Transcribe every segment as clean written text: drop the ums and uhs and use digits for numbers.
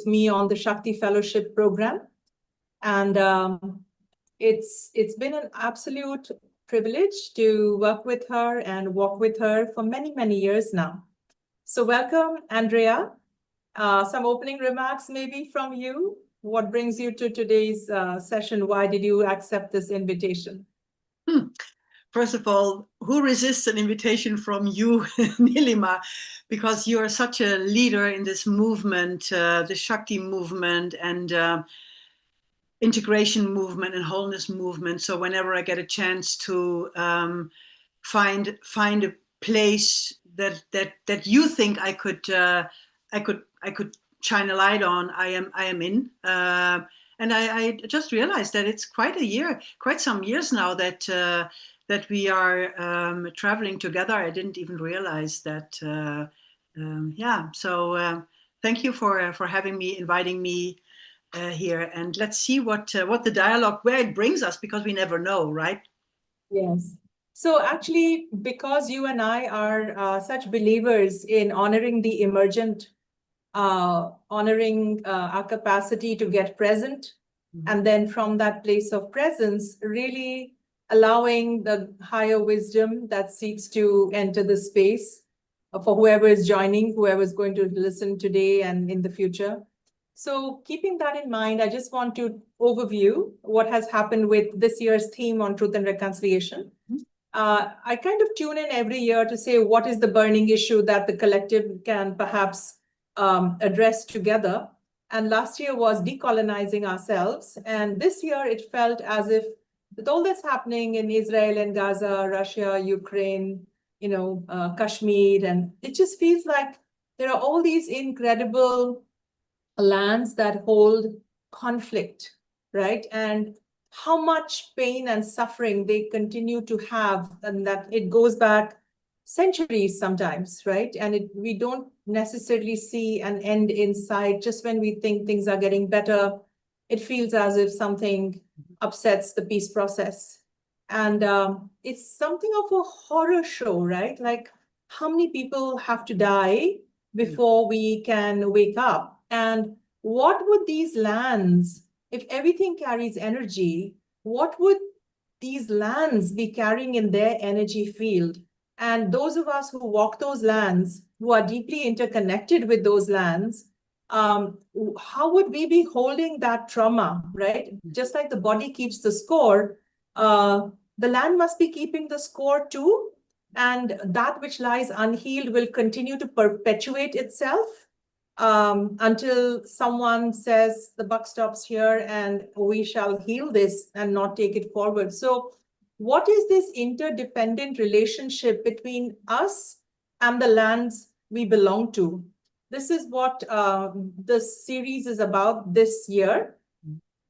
me on the Shakti Fellowship program. And it's been an absolute privilege to work with her and walk with her for many, many years now. So welcome, Andrea. Some opening remarks maybe from you. What brings you to today's session? Why did you accept this invitation? First of all, who resists an invitation from you, Nilima? Because you are such a leader in this movement, the Shakti movement and integration movement and wholeness movement. So whenever I get a chance to find a place that you think I could shine a light on, I am in. And I just realized that it's quite some years now that we are traveling together. I didn't even realize that. So thank you for having me, inviting me here, and let's see what the dialogue, where it brings us, because we never know, right? Yes. So actually, because you and I are such believers in honoring the emergent, honoring our capacity to get present, and then from that place of presence, really allowing the higher wisdom that seeks to enter the space for whoever is joining, whoever is going to listen today and in the future. So keeping that in mind, I just want to overview what has happened with this year's theme on truth and reconciliation. I kind of tune in every year to say what is the burning issue that the collective can perhaps address together. And last year was decolonizing ourselves. And this year it felt as if with all that's happening in Israel and Gaza, Russia, Ukraine, Kashmir, and it just feels like there are all these incredible lands that hold conflict, right? And how much pain and suffering they continue to have, and that it goes back centuries sometimes, right? And we don't necessarily see an end in sight. Just when we think things are getting better, it feels as if something upsets the peace process. And it's something of a horror show, right? Like how many people have to die before we can wake up? And what would these lands, if everything carries energy, what would these lands be carrying in their energy field? And those of us who walk those lands, who are deeply interconnected with those lands, how would we be holding that trauma, right? Just like the body keeps the score, the land must be keeping the score too. And that which lies unhealed will continue to perpetuate itself until someone says the buck stops here and we shall heal this and not take it forward. So what is this interdependent relationship between us and the lands we belong to? This is what the series is about this year.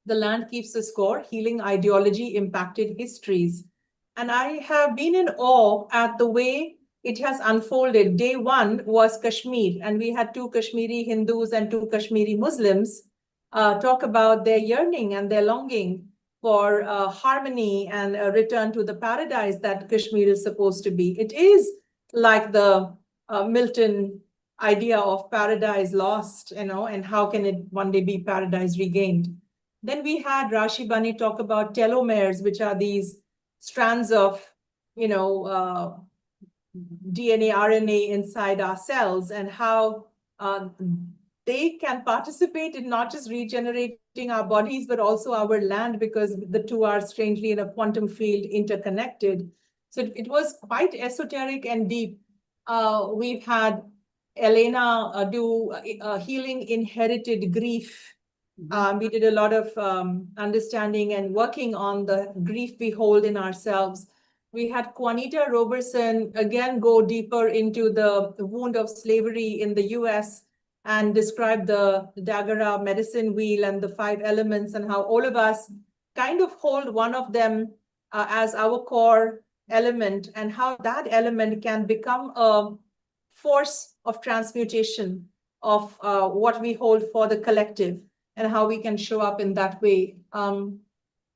The Land Keeps the Score, Healing Ideology Impacted Histories. And I have been in awe at the way it has unfolded. Day one was Kashmir, and we had two Kashmiri Hindus and two Kashmiri Muslims talk about their yearning and their longing for harmony and a return to the paradise that Kashmir is supposed to be. It is like the Milton idea of paradise lost, and how can it one day be paradise regained? Then we had Rashi Bani talk about telomeres, which are these strands of, DNA, RNA inside our cells, and how they can participate in not just regenerating our bodies, but also our land, because the two are strangely in a quantum field interconnected. So it was quite esoteric and deep. We've had Elena do healing inherited grief. We did a lot of understanding and working on the grief we hold in ourselves. We had Juanita Roberson again go deeper into the wound of slavery in the US and describe the Dagara medicine wheel and the 5 elements, and how all of us kind of hold one of them as our core element, and how that element can become a force of transmutation of what we hold for the collective, and how we can show up in that way.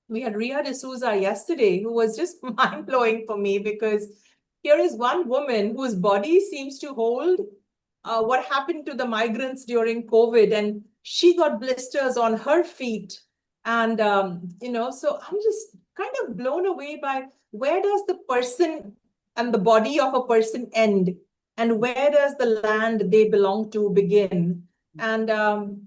We had Ria D'Souza yesterday, who was just mind-blowing for me, because here is one woman whose body seems to hold what happened to the migrants during COVID. And she got blisters on her feet. And, so I'm just kind of blown away by where does the person and the body of a person end? And where does the land they belong to begin? And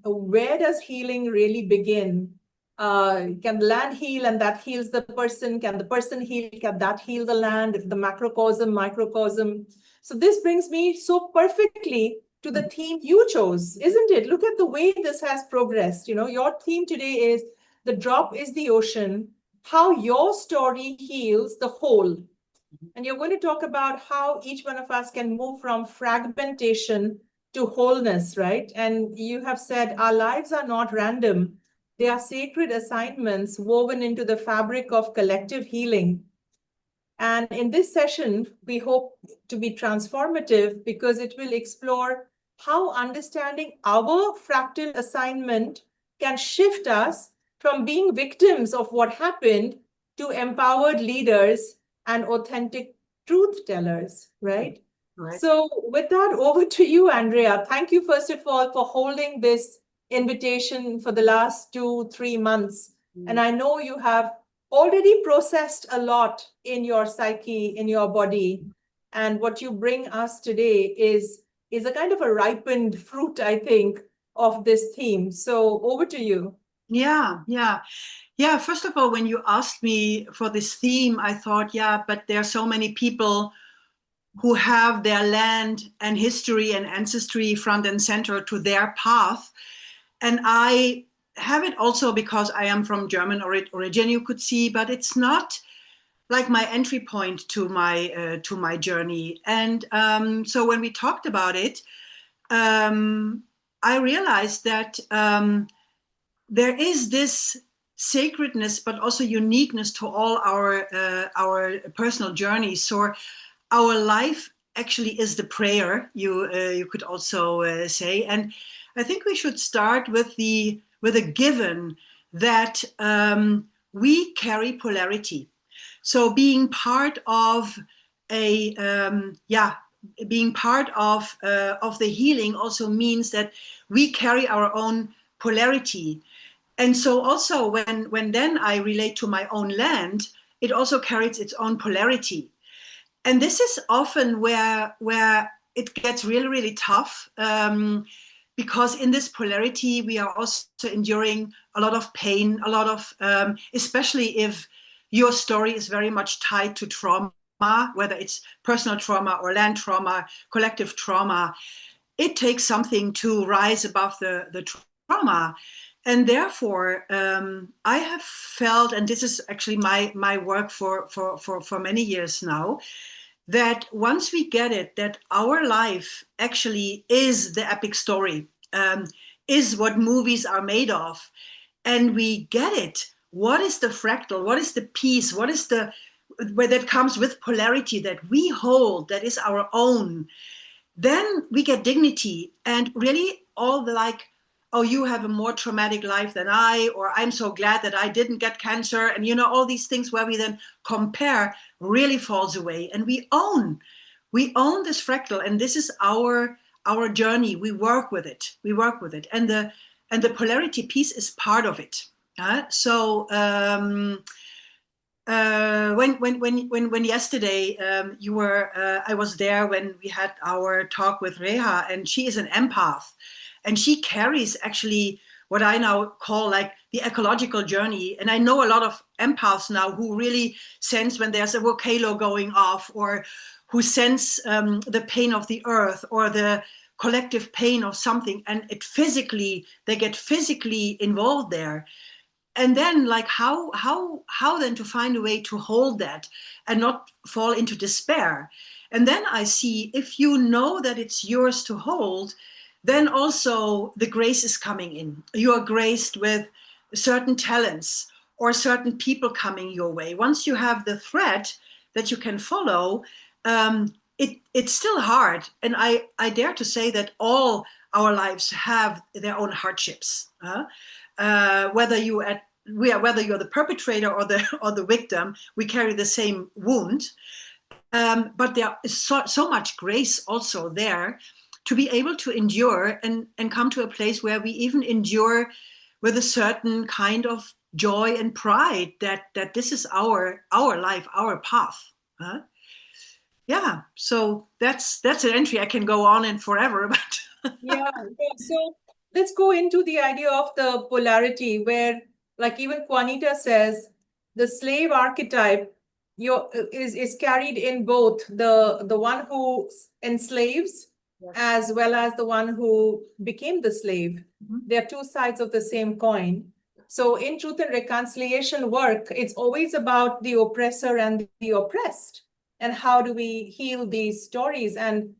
where does healing really begin? Can the land heal and that heals the person? Can the person heal? Can that heal the land? The macrocosm, microcosm. So this brings me so perfectly to the theme you chose, isn't it? Look at the way this has progressed. Your theme today is the drop is the ocean, how your story heals the whole. And you're going to talk about how each one of us can move from fragmentation to wholeness, right? And you have said our lives are not random. They are sacred assignments woven into the fabric of collective healing. And in this session, we hope to be transformative because it will explore how understanding our fractal assignment can shift us from being victims of what happened to empowered leaders and authentic truth tellers, right? Right. So with that, over to you, Andrea. Thank you, first of all, for holding this invitation for the last 2-3 months. And I know you have already processed a lot in your psyche, in your body. And what you bring us today is a kind of a ripened fruit, I think, of this theme. So over to you. Yeah. First of all, when you asked me for this theme, I thought, but there are so many people who have their land and history and ancestry front and center to their path. And I have it also because I am from German origin, you could see, but it's not like my entry point to my journey. And so when we talked about it, I realized that there is this sacredness, but also uniqueness to all our personal journeys. So our life actually is the prayer, you could also say. And I think we should start with a given that we carry polarity. So being part of being part of the healing also means that we carry our own polarity. And so also when then I relate to my own land, it also carries its own polarity. And this is often where it gets really, really tough, because in this polarity, we are also enduring a lot of pain, a lot of, especially if your story is very much tied to trauma, whether it's personal trauma or land trauma, collective trauma. It takes something to rise above the trauma. And therefore, I have felt, and this is actually my work for many years now, that once we get it, that our life actually is the epic story, is what movies are made of, and we get it. What is the fractal? What is the piece? What is where that comes with polarity that we hold, that is our own? Then we get dignity and really all the oh, you have a more traumatic life than I, or I'm so glad that I didn't get cancer. And, all these things where we then compare really falls away. And we own this fractal. And this is our journey. We work with it. And the polarity piece is part of it. So when yesterday you were, I was there when we had our talk with Reha, and she is an empath. And she carries actually what I now call like the ecological journey. And I know a lot of empaths now who really sense when there's a volcano going off, or who sense the pain of the earth or the collective pain of something. And they get physically involved there. And then like how then to find a way to hold that and not fall into despair. And then I see, if you know that it's yours to hold, then also the grace is coming in. You are graced with certain talents or certain people coming your way. Once you have the thread that you can follow, it's still hard. And I dare to say that all our lives have their own hardships. Whether you're the perpetrator or the victim, we carry the same wound. But there is so much grace also there, to be able to endure and come to a place where we even endure with a certain kind of joy and pride that this is our life, our path. Huh? Yeah, so that's an entry I can go on and forever, but Yeah. So let's go into the idea of the polarity where, like even Juanita says, the slave archetype is carried in both the one who enslaves, yes, as well as the one who became the slave. They are two sides of the same coin. So in truth and reconciliation work, it's always about the oppressor and the oppressed. And how do we heal these stories? And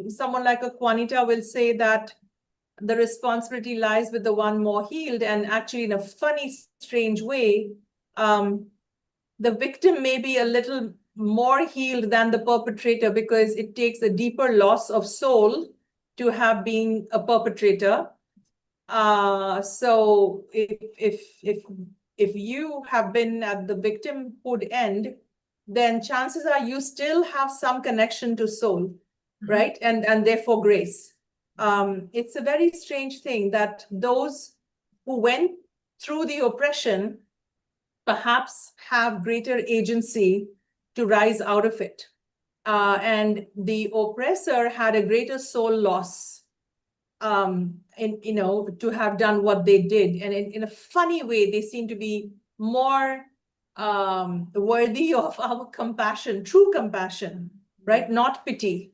someone like a Juanita will say that the responsibility lies with the one more healed. And actually, in a funny, strange way, the victim may be a little more healed than the perpetrator, because it takes a deeper loss of soul to have been a perpetrator. So if you have been at the victimhood end, then chances are you still have some connection to soul, right? And therefore grace. It's a very strange thing that those who went through the oppression perhaps have greater agency to rise out of it. And the oppressor had a greater soul loss, to have done what they did. And in a funny way, they seem to be more worthy of our compassion, true compassion, right? Not pity.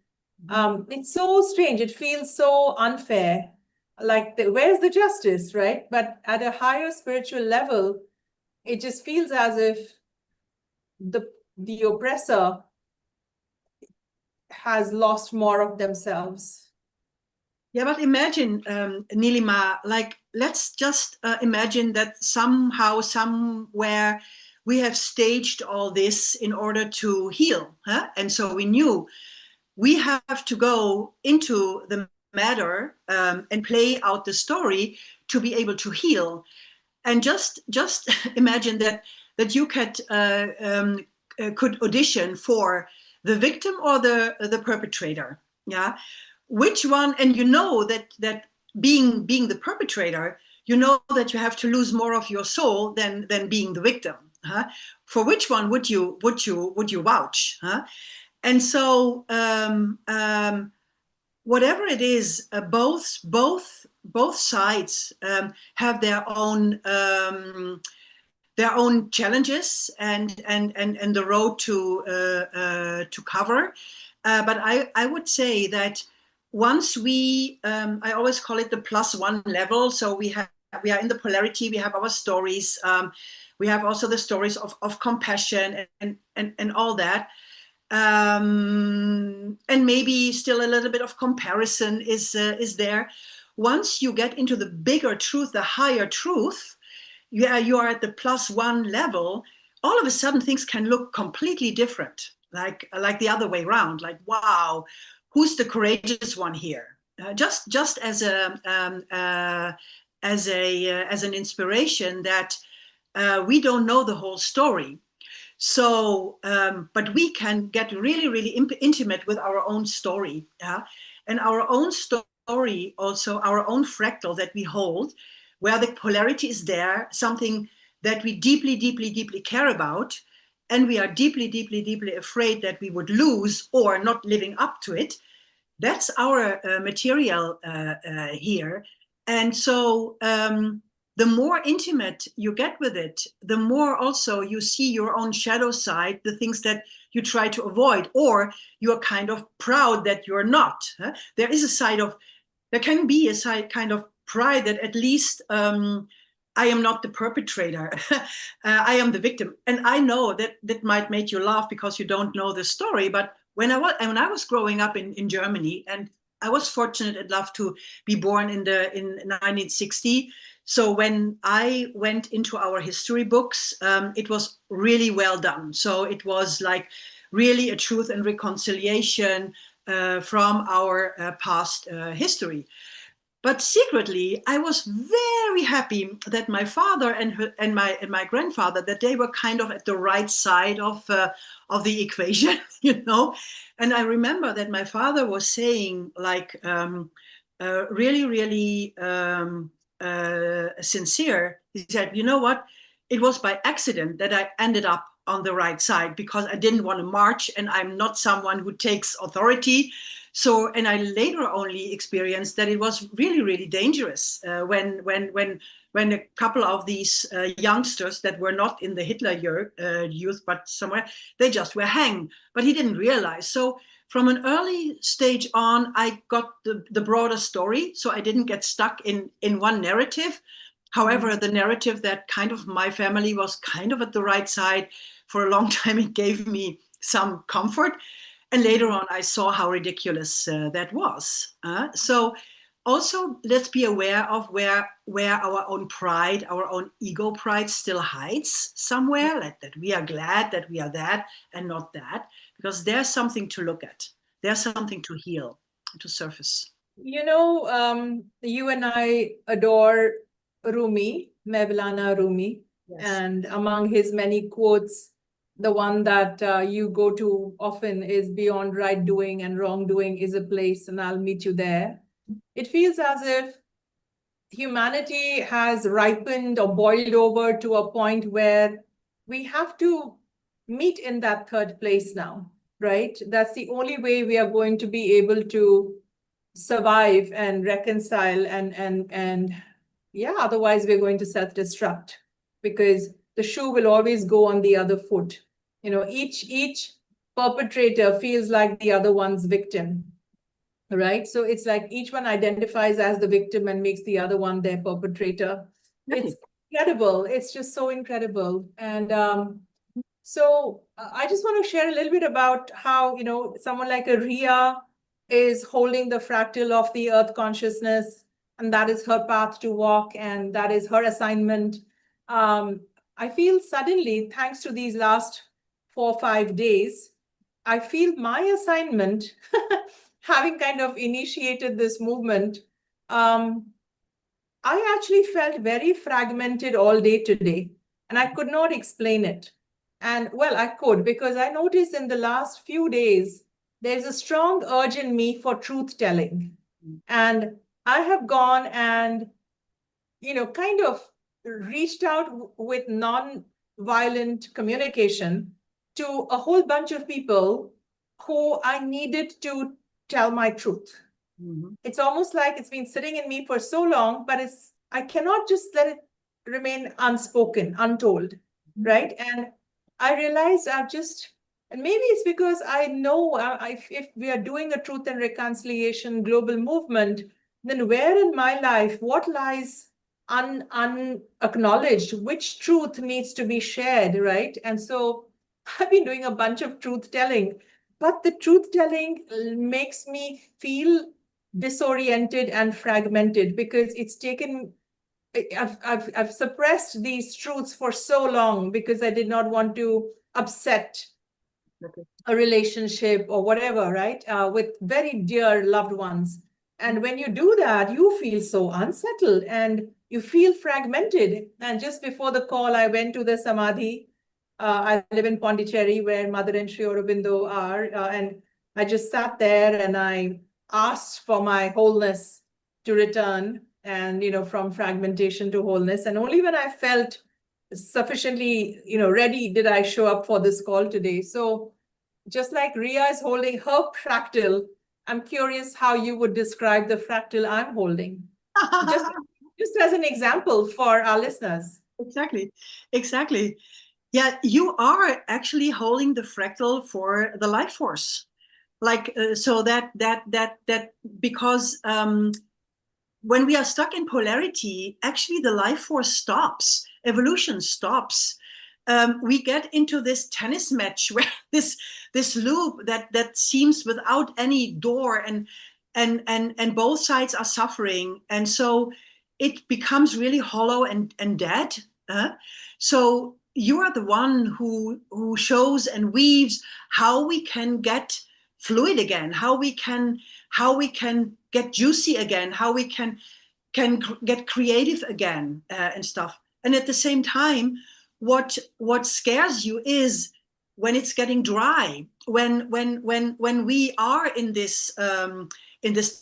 It's so strange. It feels so unfair. Like, where's the justice, right? But at a higher spiritual level, it just feels as if the oppressor has lost more of themselves. Yeah, but imagine, Nilima, like, let's just imagine that somehow, somewhere, we have staged all this in order to heal. Huh? And so we knew we have to go into the matter and play out the story to be able to heal. And just imagine that you could audition for the victim or the perpetrator. Yeah, which one? And you know that being the perpetrator, you know that you have to lose more of your soul than being the victim. Huh? For which one would you vouch? Huh? And so whatever it is, both sides have their own challenges and the road to cover. But I would say that once I always call it the +1 level. So we are in the polarity. We have our stories. We have also the stories of compassion and all that. And maybe still a little bit of comparison is there. Once you get into the bigger truth, the higher truth, you are at the +1 level. All of a sudden, things can look completely different, like the other way around. Like, wow, who's the courageous one here? Just as an inspiration that we don't know the whole story. So, but we can get really, really intimate with our own story, and our own story, also our own fractal that we hold, where the polarity is there, something that we deeply, deeply, deeply care about, and we are deeply, deeply, deeply afraid that we would lose or not living up to it. That's our material here. And so the more intimate you get with it, the more also you see your own shadow side, the things that you try to avoid, or you're kind of proud that you're not. Huh? There can be a side kind of pride that at least I am not the perpetrator. I am the victim. And I know that might make you laugh because you don't know the story, but when I was growing up in Germany, and I was fortunate enough to be born in 1960. So when I went into our history books, it was really well done. So it was like really a truth and reconciliation from our past history. but secretly, I was very happy that my father and my grandfather, that they were kind of at the right side of the equation, you know. And I remember that my father was saying, like, really, really sincere. He said, "You know what? It was by accident that I ended up on the right side because I didn't want to march, and I'm not someone who takes authority." So, and I later only experienced that it was really, really dangerous when a couple of these youngsters that were not in the Hitler youth, but somewhere, they just were hanged. But he didn't realize. So from an early stage on, I got the broader story. So I didn't get stuck in one narrative. However, the narrative that kind of my family was kind of at the right side for a long time, it gave me some comfort. And later on, I saw how ridiculous that was. So also, let's be aware of where our own pride, our own ego pride still hides somewhere, like that we are glad that we are that and not that, because there's something to look at. There's something to heal, to surface. You know, you and I adore Rumi, Mevlana Rumi, Yes. and among his many quotes, the one that you go to often is "Beyond right doing and wrongdoing is a place, and I'll meet you there." It feels as if humanity has ripened or boiled over to a point where we have to meet in that third place now, right? That's the only way we are going to be able to survive and reconcile and yeah, otherwise we're going to self-destruct because the shoe will always go on the other foot. You know, each perpetrator feels like the other one's victim, right? So it's like each one identifies as the victim and makes the other one their perpetrator. It's incredible. It's just so incredible. And so I just want to share a little bit about how, you know, someone like a Ria is holding the fractal of the earth consciousness, and that is her path to walk, and that is her assignment. I feel suddenly, thanks to these last 4 or 5 days, I feel my assignment, having kind of initiated this movement, I actually felt very fragmented all day today, and I could not explain it. And well, I could, because I noticed in the last few days, there's a strong urge in me for truth telling. And I have gone and, you know, kind of reached out with non-violent communication to a whole bunch of people who I needed to tell my truth. It's almost like it's been sitting in me for so long, but I cannot just let it remain unspoken, untold, right? And I realized and maybe it's because I know if we are doing a truth and reconciliation global movement, then where in my life, what lies unacknowledged, which truth needs to be shared, right? And so I've been doing a bunch of truth telling, but the truth telling makes me feel disoriented and fragmented because it's taken I've suppressed these truths for so long because I did not want to upset a relationship or whatever, right? With very dear loved ones. And when you do that, you feel so unsettled and you feel fragmented. And just before the call, I went to the Samadhi. I live in Pondicherry, where Mother and Sri Aurobindo are. And I just sat there and I asked for my wholeness to return and, you know, from fragmentation to wholeness. And only when I felt sufficiently, you know, ready did I show up for this call today. So just like Ria is holding her fractal, I'm curious how you would describe the fractal I'm holding. just as an example for our listeners. Exactly. Yeah, you are actually holding the fractal for the life force. Like, so that because when we are stuck in polarity, actually the life force stops, evolution stops. We get into this tennis match where this loop that seems without any door, and both sides are suffering, and so it becomes really hollow and dead. So you are the one who shows and weaves how we can get fluid again, how we can get juicy again, how we can get creative again, and stuff. And at the same time, what scares you is when it's getting dry, when we are in this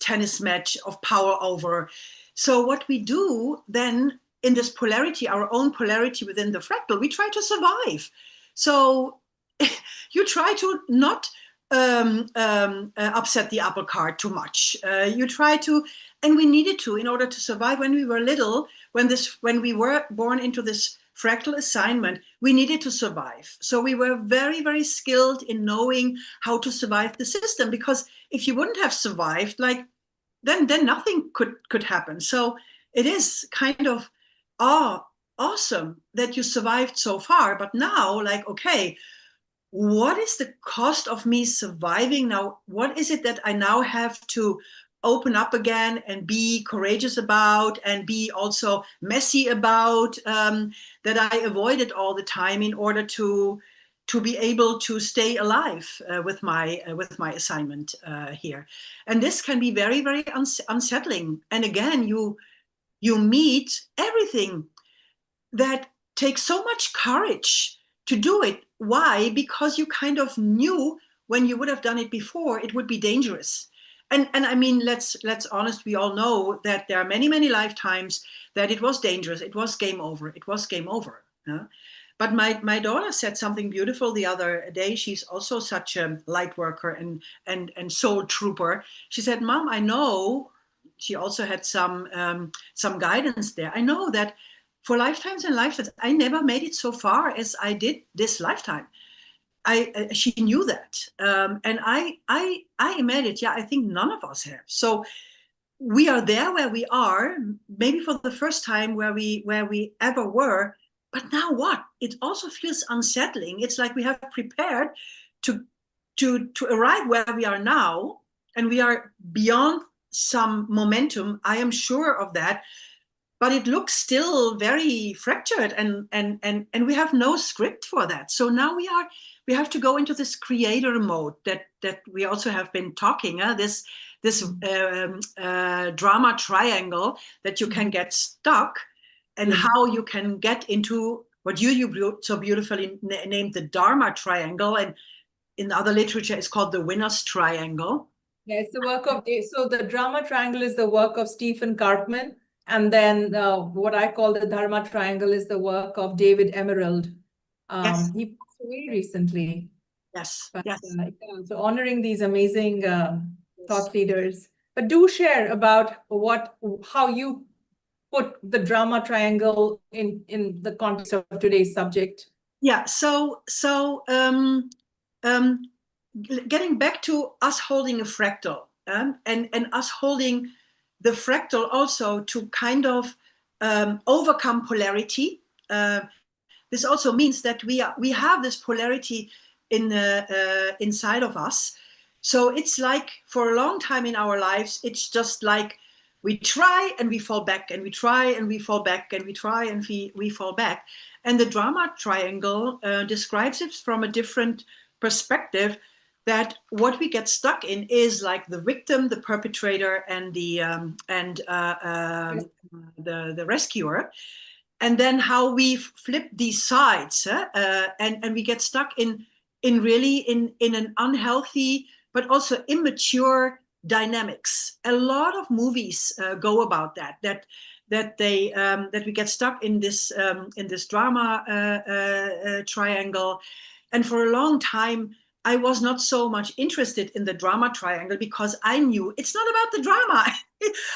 tennis match of power over. So what we do then in this polarity, our own polarity within the fractal, we try to survive. So you try to not upset the apple cart too much. You try to, and we needed to in order to survive when we were little, when we were born into this fractal assignment, we needed to survive. So we were very, very skilled in knowing how to survive the system, because if you wouldn't have survived, like then nothing could happen. So it is kind of awesome that you survived so far, but now, like, okay, what is the cost of me surviving now? What is it that I now have to open up again and be courageous about, and be also messy about, that I avoided all the time in order to be able to stay alive with my assignment here. And this can be very, very unsettling. And again, you meet everything that takes so much courage to do it. Why? Because you kind of knew when you would have done it before, it would be dangerous. And I mean, let's honest, we all know that there are many, many lifetimes that it was dangerous. It was game over. It was game over. But my daughter said something beautiful the other day. She's also such a light worker and soul trooper. She said, "Mom, I know," she also had some guidance there. "I know that for lifetimes and lifetimes, I never made it so far as I did this lifetime." She knew that, and I made it. Yeah, I think none of us have. So we are there where we are, maybe for the first time where we ever were. But now what? It also feels unsettling. It's like we have prepared to arrive where we are now, and we are beyond some momentum. I am sure of that. But it looks still very fractured, and we have no script for that. So now we have to go into this creator mode that we also have been talking. This drama triangle that you can get stuck, and how you can get into what you so beautifully named the Dharma triangle, and in other literature it's called the winner's triangle. Yeah, it's the work of, so the drama triangle is the work of Stephen Karpman. And then what I call the Dharma triangle is the work of David Emerald. Yes. He passed away recently. Yes. But, yes. So honoring these amazing thought leaders. But do share about how you put the drama triangle in the context of today's subject. Yeah. So getting back to us holding a fractal, and us holding the fractal also to kind of overcome polarity. This also means that we have this polarity inside of us. So it's like for a long time in our lives, it's just like we try and we fall back, and we try and we fall back, and we try and we fall back. And the drama triangle describes it from a different perspective, that what we get stuck in is like the victim, the perpetrator, and the rescuer, and then how we flip these sides, and we get stuck in an unhealthy but also immature dynamics. A lot of movies go about that we get stuck in this drama triangle. And for a long time I was not so much interested in the drama triangle, because I knew it's not about the drama,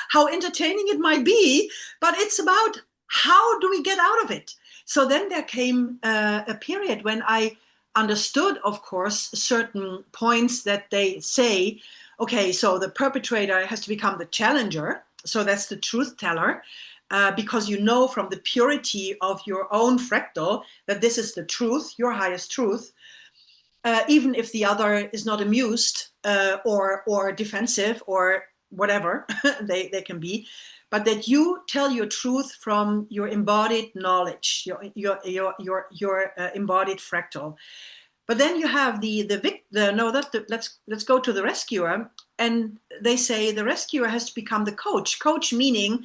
how entertaining it might be, but it's about how do we get out of it. So then there came a period when I understood, of course, certain points that they say, okay, so the perpetrator has to become the challenger. So that's the truth teller, because you know from the purity of your own fractal that this is the truth, your highest truth. Even if the other is not amused or defensive or whatever they can be, but that you tell your truth from your embodied knowledge, your embodied fractal. But then you have let's go to the rescuer, and they say the rescuer has to become the coach. Coach meaning,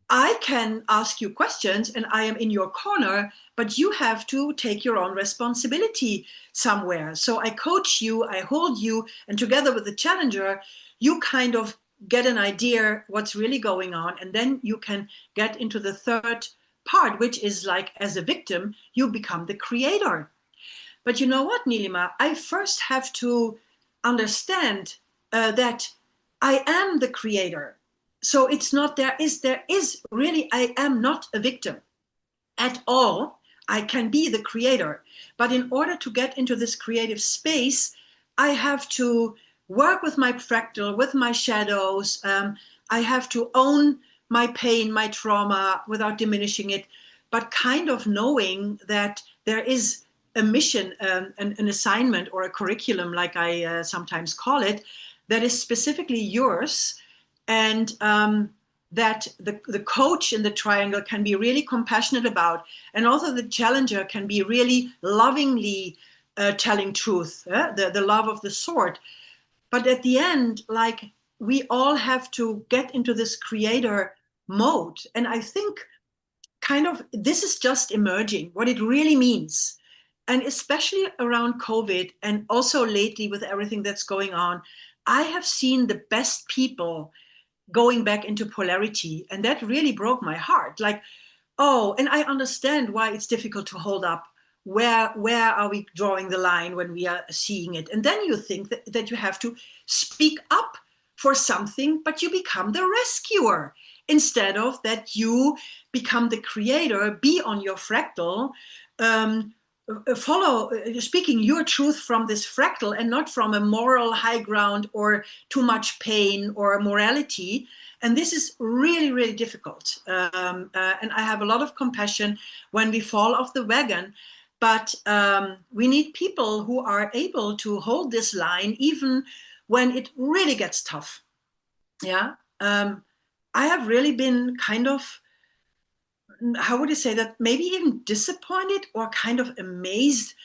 I can ask you questions and I am in your corner, but you have to take your own responsibility somewhere. So I coach you, I hold you, and together with the challenger, you kind of get an idea what's really going on. And then you can get into the third part, which is like, as a victim, you become the creator. But you know what, Nilima? I first have to understand that I am the creator. So it's not, there is really, I am not a victim at all. I can be the creator. But in order to get into this creative space, I have to work with my fractal, with my shadows. I have to own my pain, my trauma without diminishing it, but kind of knowing that there is a mission, an assignment, or a curriculum, like I sometimes call it, that is specifically yours, and that the coach in the triangle can be really compassionate about, and also the challenger can be really lovingly telling truth, the love of the sword. But at the end, like, we all have to get into this creator mode. And I think kind of this is just emerging, what it really means. And especially around COVID, and also lately with everything that's going on, I have seen the best people going back into polarity. And that really broke my heart. Like, oh, and I understand why it's difficult to hold up. Where are we drawing the line when we are seeing it? And then you think that you have to speak up for something, but you become the rescuer instead of that you become the creator, be on your fractal, follow, speaking your truth from this fractal and not from a moral high ground or too much pain or morality. And this is really, really difficult. And I have a lot of compassion when we fall off the wagon. But we need people who are able to hold this line even when it really gets tough. Yeah. I have really been kind of, how would you say that, maybe even disappointed or kind of amazed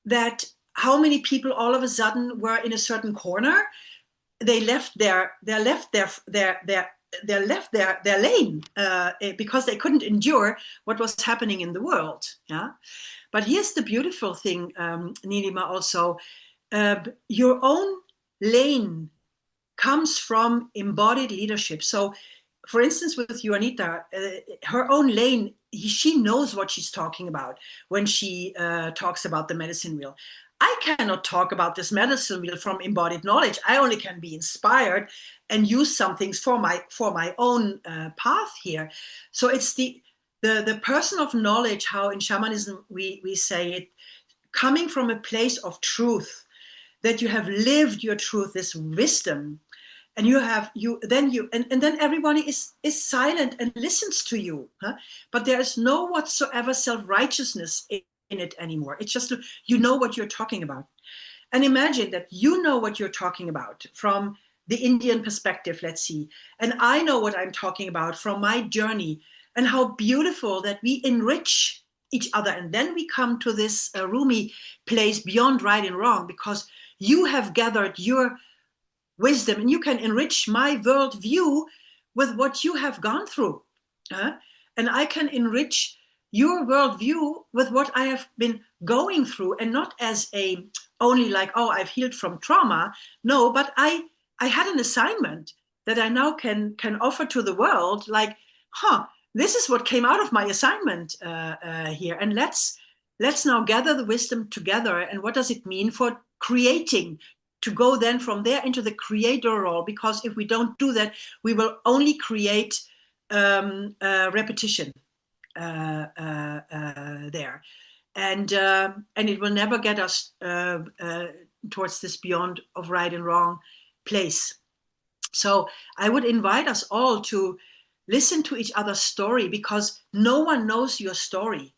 that how many people all of a sudden were in a certain corner. They left their lane because they couldn't endure what was happening in the world. Yeah. But here's the beautiful thing, Nilima, also, your own lane comes from embodied leadership. So, for instance, with Juanita, her own lane, she knows what she's talking about when she talks about the medicine wheel. I cannot talk about this medicine wheel from embodied knowledge. I only can be inspired and use some things for my own path here. So it's the person of knowledge, how in shamanism we say it, coming from a place of truth, that you have lived your truth, this wisdom, and then everybody is silent and listens to you, huh? But there is no whatsoever self-righteousness in it anymore. It's just, you know what you're talking about. And imagine that you know what you're talking about from the Indian perspective, let's see, and I know what I'm talking about from my journey, and how beautiful that we enrich each other. And then we come to this Rumi place beyond right and wrong, because you have gathered your wisdom and you can enrich my worldview with what you have gone through. And I can enrich your worldview with what I have been going through, and not as a only like, oh, I've healed from trauma. No, but I had an assignment that I now can offer to the world, like, this is what came out of my assignment here. And let's now gather the wisdom together. And what does it mean for creating, to go then from there into the creator role? Because if we don't do that, we will only create repetition there. And it will never get us towards this beyond of right and wrong place. So I would invite us all to listen to each other's story, because no one knows your story.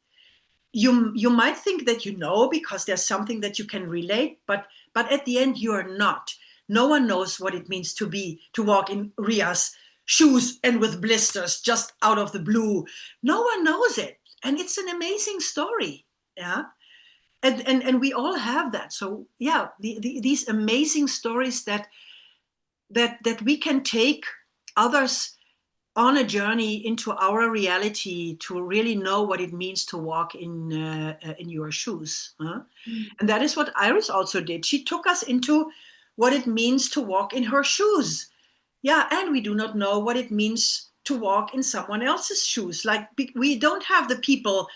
You might think that you know because there's something that you can relate, but at the end you are not. No one knows what it means to walk in Ria's shoes and with blisters just out of the blue. No one knows it, and it's an amazing story. Yeah. And we all have that. So yeah, these amazing stories that we can take others on a journey into our reality to really know what it means to walk in your shoes. Huh? And that is what Iris also did. She took us into what it means to walk in her shoes. Yeah, and we do not know what it means to walk in someone else's shoes. Like we don't have the people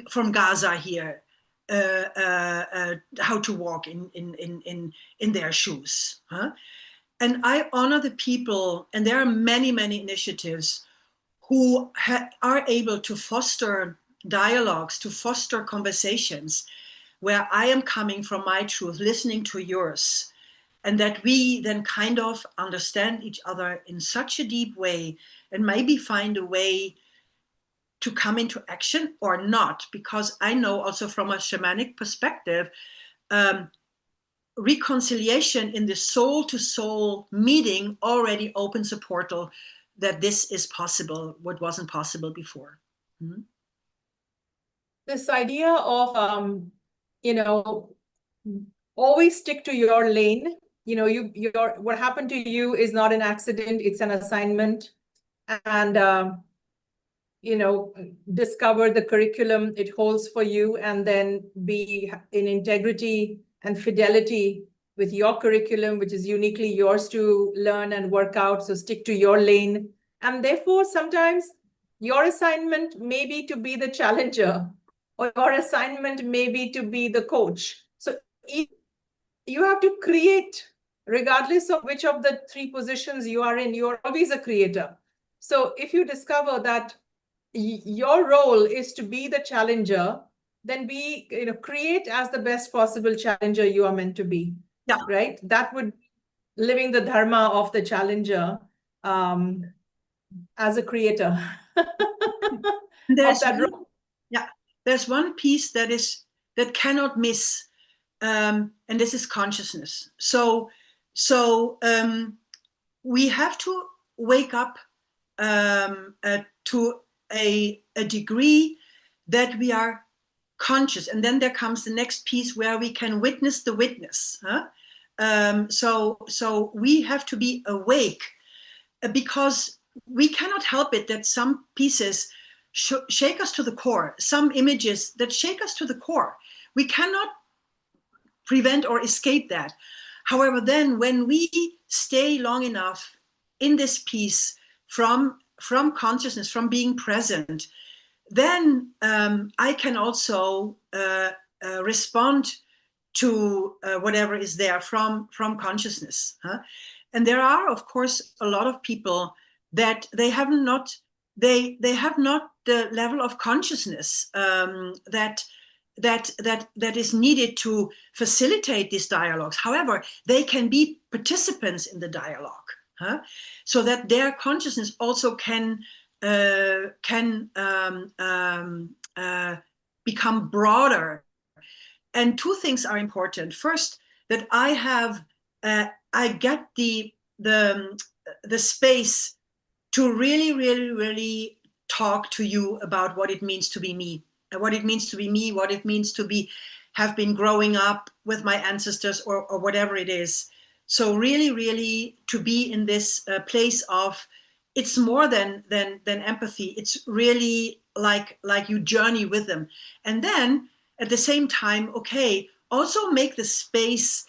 from Gaza here how to walk in their shoes. Huh? And I honor the people, and there are many, many initiatives who are able to foster dialogues, to foster conversations where I am coming from my truth, listening to yours, and that we then kind of understand each other in such a deep way and maybe find a way to come into action or not. Because I know also from a shamanic perspective, reconciliation in the soul to soul meeting already opens a portal that this is possible, what wasn't possible before. Mm-hmm. This idea of, you know, always stick to your lane. You know, what happened to you is not an accident, it's an assignment. And, you know, discover the curriculum it holds for you, and then be in integrity and fidelity with your curriculum, which is uniquely yours to learn and work out. So stick to your lane. And therefore, sometimes your assignment may be to be the challenger, or your assignment may be to be the coach. So you have to create, regardless of which of the three positions you are in, you're always a creator. So if you discover that your role is to be the challenger, then create as the best possible challenger you are meant to be. Yeah. Right? That would living the dharma of the challenger as a creator. There's one piece that cannot miss, and this is consciousness. So we have to wake up to a degree that we are conscious, and then there comes the next piece where we can witness the witness. Huh? So we have to be awake, because we cannot help it that some pieces shake us to the core, some images that shake us to the core. We cannot prevent or escape that. However, then when we stay long enough in this piece from consciousness, from being present, then I can also respond to whatever is there from consciousness. Huh? And there are, of course, a lot of people that they have not the level of consciousness that is needed to facilitate these dialogues. However, they can be participants in the dialogue, huh? So that their consciousness also can become broader. And two things are important. First, that I get the space to really talk to you about what it means to be me, what it means to have been growing up with my ancestors or whatever it is. So really to be in this place of, it's more than empathy. It's really like you journey with them. And then at the same time, okay, also make the space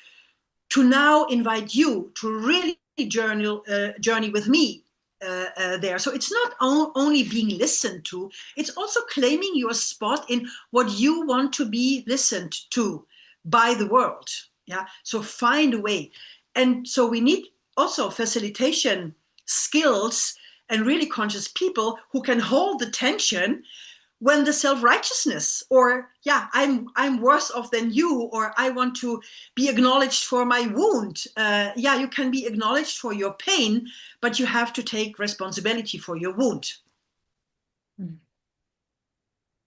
to now invite you to really journey with me there. So it's not only being listened to, it's also claiming your spot in what you want to be listened to by the world. Yeah. So find a way. And so we need also facilitation skills and really conscious people who can hold the tension when the self-righteousness, or I'm worse off than you, or I want to be acknowledged for my wound. You can be acknowledged for your pain, but you have to take responsibility for your wound. So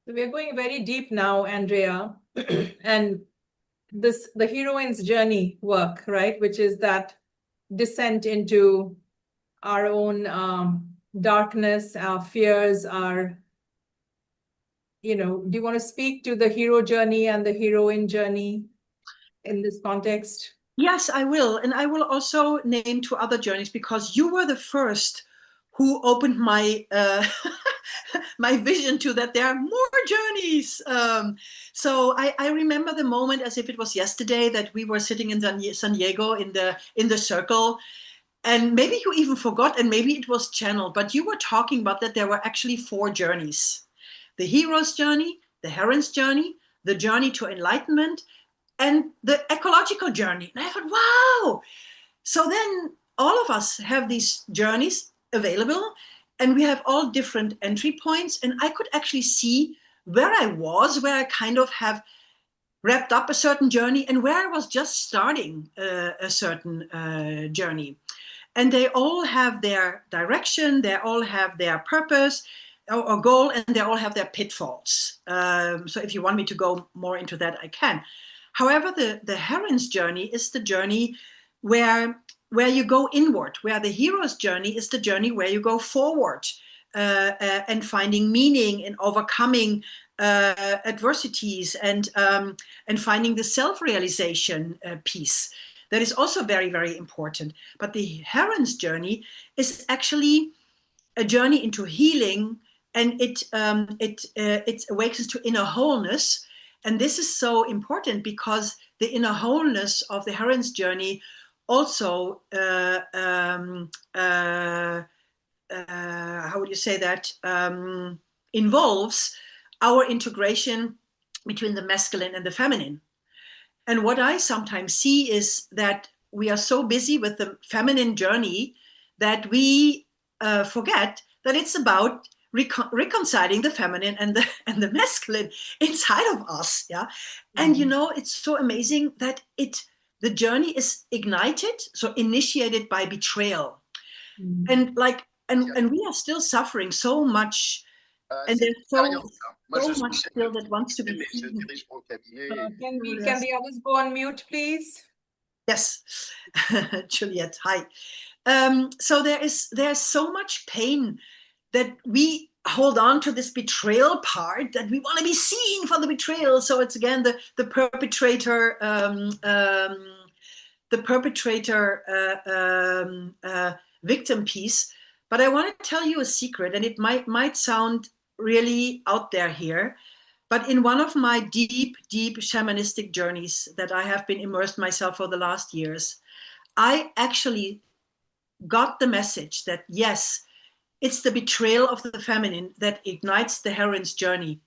we're going very deep now, Andrea, and the heroine's journey work, right? Which is that descent into our own darkness, our fears, our do you want to speak to the hero journey and the heroine journey in this context? Yes, I will. And I will also name 2 other journeys, because you were the first who opened my my vision to that there are more journeys. So I remember the moment as if it was yesterday, that we were sitting in San Diego in the circle. And maybe you even forgot, and maybe it was channeled, but you were talking about that there were actually 4 journeys: the hero's journey, the heroine's journey, the journey to enlightenment, and the ecological journey. And I thought, wow. So then all of us have these journeys available, and we have all different entry points. And I could actually see where I was, where I kind of have wrapped up a certain journey, and where I was just starting a certain journey. And they all have their direction, they all have their purpose or goal, and they all have their pitfalls. So if you want me to go more into that, I can. However, the heroine's journey is the journey where you go inward, where the hero's journey is the journey where you go forward, and finding meaning in overcoming adversities, and finding the self-realization piece. That is also very, very important. But the heroine's journey is actually a journey into healing, and it awakens to inner wholeness. And this is so important, because the inner wholeness of the heroine's journey also, how would you say that, involves our integration between the masculine and the feminine. And what I sometimes see is that we are so busy with the feminine journey that we forget that it's about reconciling the feminine and the masculine inside of us. Yeah. And it's so amazing that the journey is ignited, so initiated by betrayal. And we are still suffering so much, and there's so much still that wants to be seen. Can the others go on mute, please? Yes. Juliet, hi. So there's so much pain that we hold on to, this betrayal part, that we want to be seen for the betrayal. So it's again the perpetrator victim piece. But I want to tell you a secret, and it might sound really out there here, but in one of my deep shamanistic journeys that I have been immersed myself for the last years, I actually got the message that yes, it's the betrayal of the feminine that ignites the heroine's journey.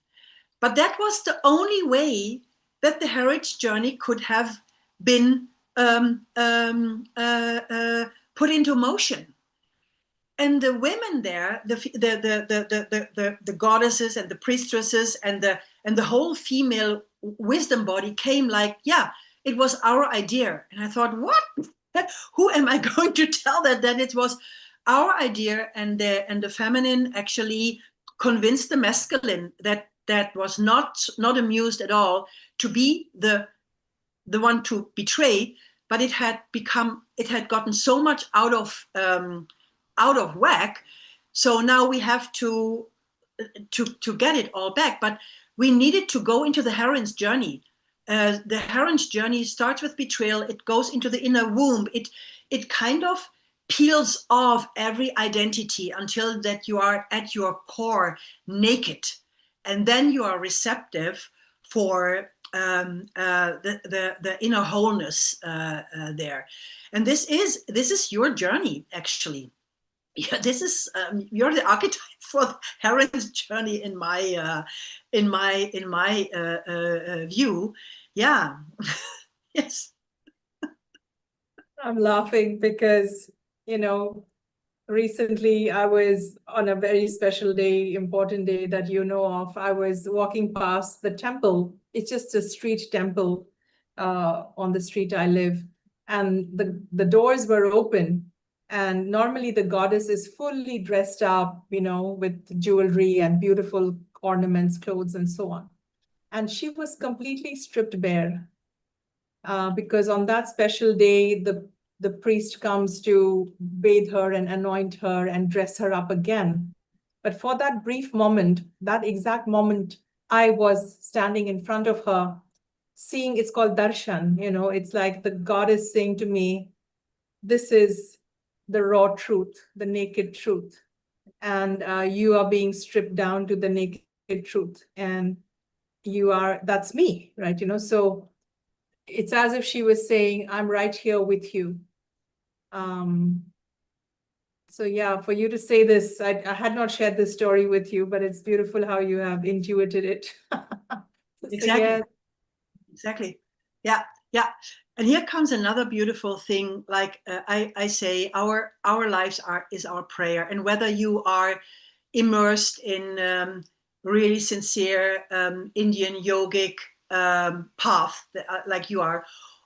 But that was the only way that the heroine's journey could have been put into motion. And the women there, the goddesses and the priestesses and the whole female wisdom body came like, yeah, it was our idea. And I thought, what? Who am I going to tell that it was our idea? And the feminine actually convinced the masculine that was not amused at all to be the one to betray, but it had gotten so much out of whack. So now we have to get it all back. But we needed to go into the heroine's journey. The heroine's journey starts with betrayal. It goes into the inner womb. It kind of peels off every identity until that you are at your core naked, and then you are receptive for the inner wholeness there. And this is your journey, actually. Yeah, this is you're the archetype for the heroine's journey in my view. Yeah. Yes. I'm laughing because recently I was on a very special day, important day that you know of. I was walking past the temple. It's just a street temple on the street I live, and the doors were open. And normally the goddess is fully dressed up, with jewelry and beautiful ornaments, clothes, and so on. And she was completely stripped bare because on that special day, the priest comes to bathe her and anoint her and dress her up again. But for that brief moment, that exact moment, I was standing in front of her, seeing, it's called darshan, you know, it's like the goddess saying to me, this is the raw truth, the naked truth. And you are being stripped down to the naked truth. And that's me, right? You know, so it's as if she was saying, I'm right here with you. So yeah, for you to say this, I had not shared this story with you, but it's beautiful how you have intuited it. So Exactly. yeah. Exactly. Yeah. Yeah. And here comes another beautiful thing. Like I say, our lives is our prayer. And whether you are immersed in really sincere Indian yogic path, like you are,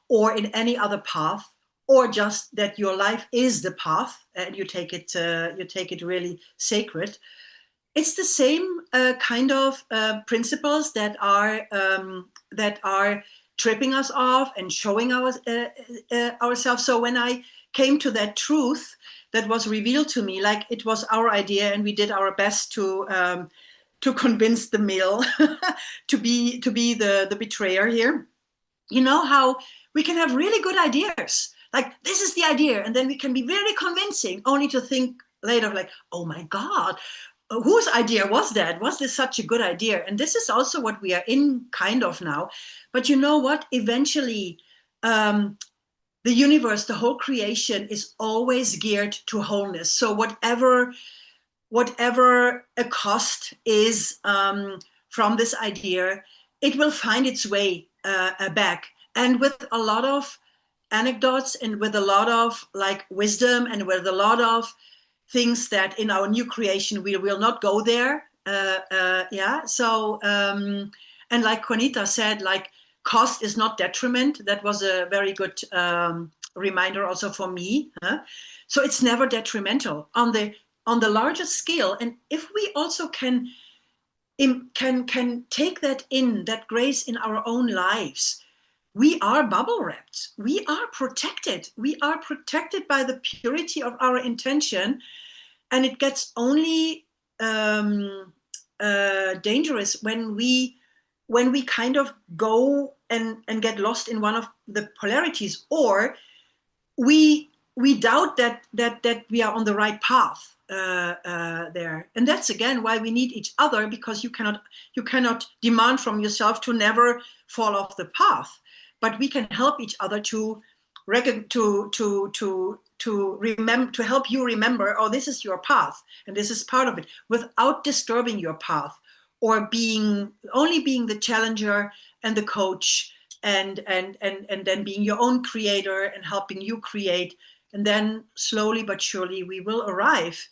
or in any other path, or just that your life is the path and you take it really sacred. It's the same kind of principles that are tripping us off and showing ourselves. So when I came to that truth that was revealed to me, like it was our idea, and we did our best to convince the male to be the betrayer here. You know how we can have really good ideas, like this is the idea, and then we can be very convincing, only to think later like, oh my God, whose idea was that? Was this such a good idea? And this is also what we are in kind of now. But you know what? Eventually, the universe, the whole creation is always geared to wholeness. So whatever a cost is from this idea, it will find its way back. And with a lot of anecdotes and with a lot of like wisdom and with a lot of things that in our new creation we will not go there. Yeah. So and like Juanita said, like cost is not detriment. That was a very good reminder also for me. Huh? So it's never detrimental on the larger scale. And if we also can take that grace in our own lives, we are bubble wrapped. We are protected. We are protected by the purity of our intention. And it gets only dangerous when we kind of go and get lost in one of the polarities, or we doubt that we are on the right path there. And that's again why we need each other, because you cannot demand from yourself to never fall off the path, but we can help each other to remember, to help you remember, oh, this is your path and this is part of it, without disturbing your path, or only being the challenger and the coach, and then being your own creator and helping you create. And then slowly but surely we will arrive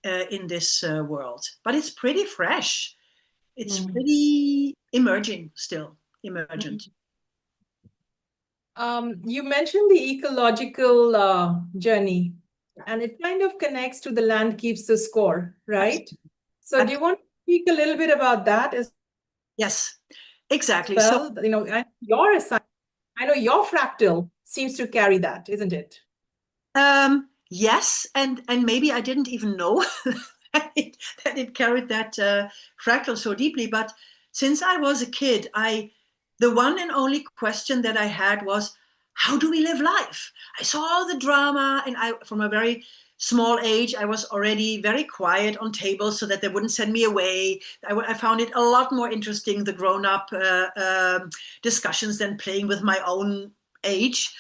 in this world. But it's pretty fresh. It's pretty emerging still, emergent. You mentioned the ecological journey, and it kind of connects to the land keeps the score, right? So do you want to speak a little bit about that as Yes, exactly. well? So, you know, I know your fractal seems to carry that, isn't it? Yes, and maybe I didn't even know that it carried that fractal so deeply. But since I was a kid, the one and only question that I had was, how do we live life? I saw all the drama, and from a very small age, I was already very quiet on tables so that they wouldn't send me away. I found it a lot more interesting, the grown-up discussions, than playing with my own age.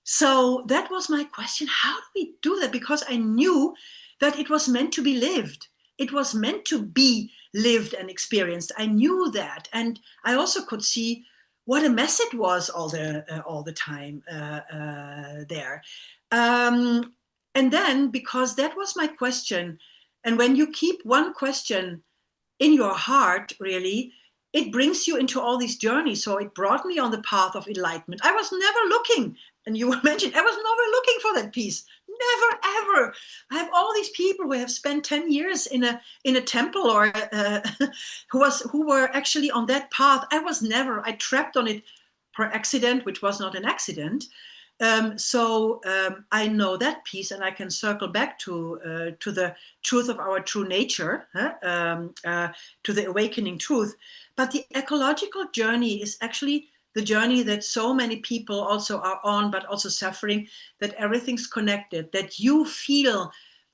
So that was my question. How do we do that? Because I knew that it was meant to be lived. It was meant to be lived and experienced. I knew that. And I also could see what a mess it was all the time there. And then, because that was my question, and when you keep one question in your heart, really, it brings you into all these journeys. So it brought me on the path of enlightenment. I was never looking, and you mentioned, I was never looking for that peace. Never, ever. I have all these people who have spent 10 years in a temple, or who were actually on that path. I trapped on it per accident, which was not an accident. So I know that piece, and I can circle back to the truth of our true nature, to the awakening truth. But the ecological journey is actually the journey that so many people also are on, but also suffering, that everything's connected, that you feel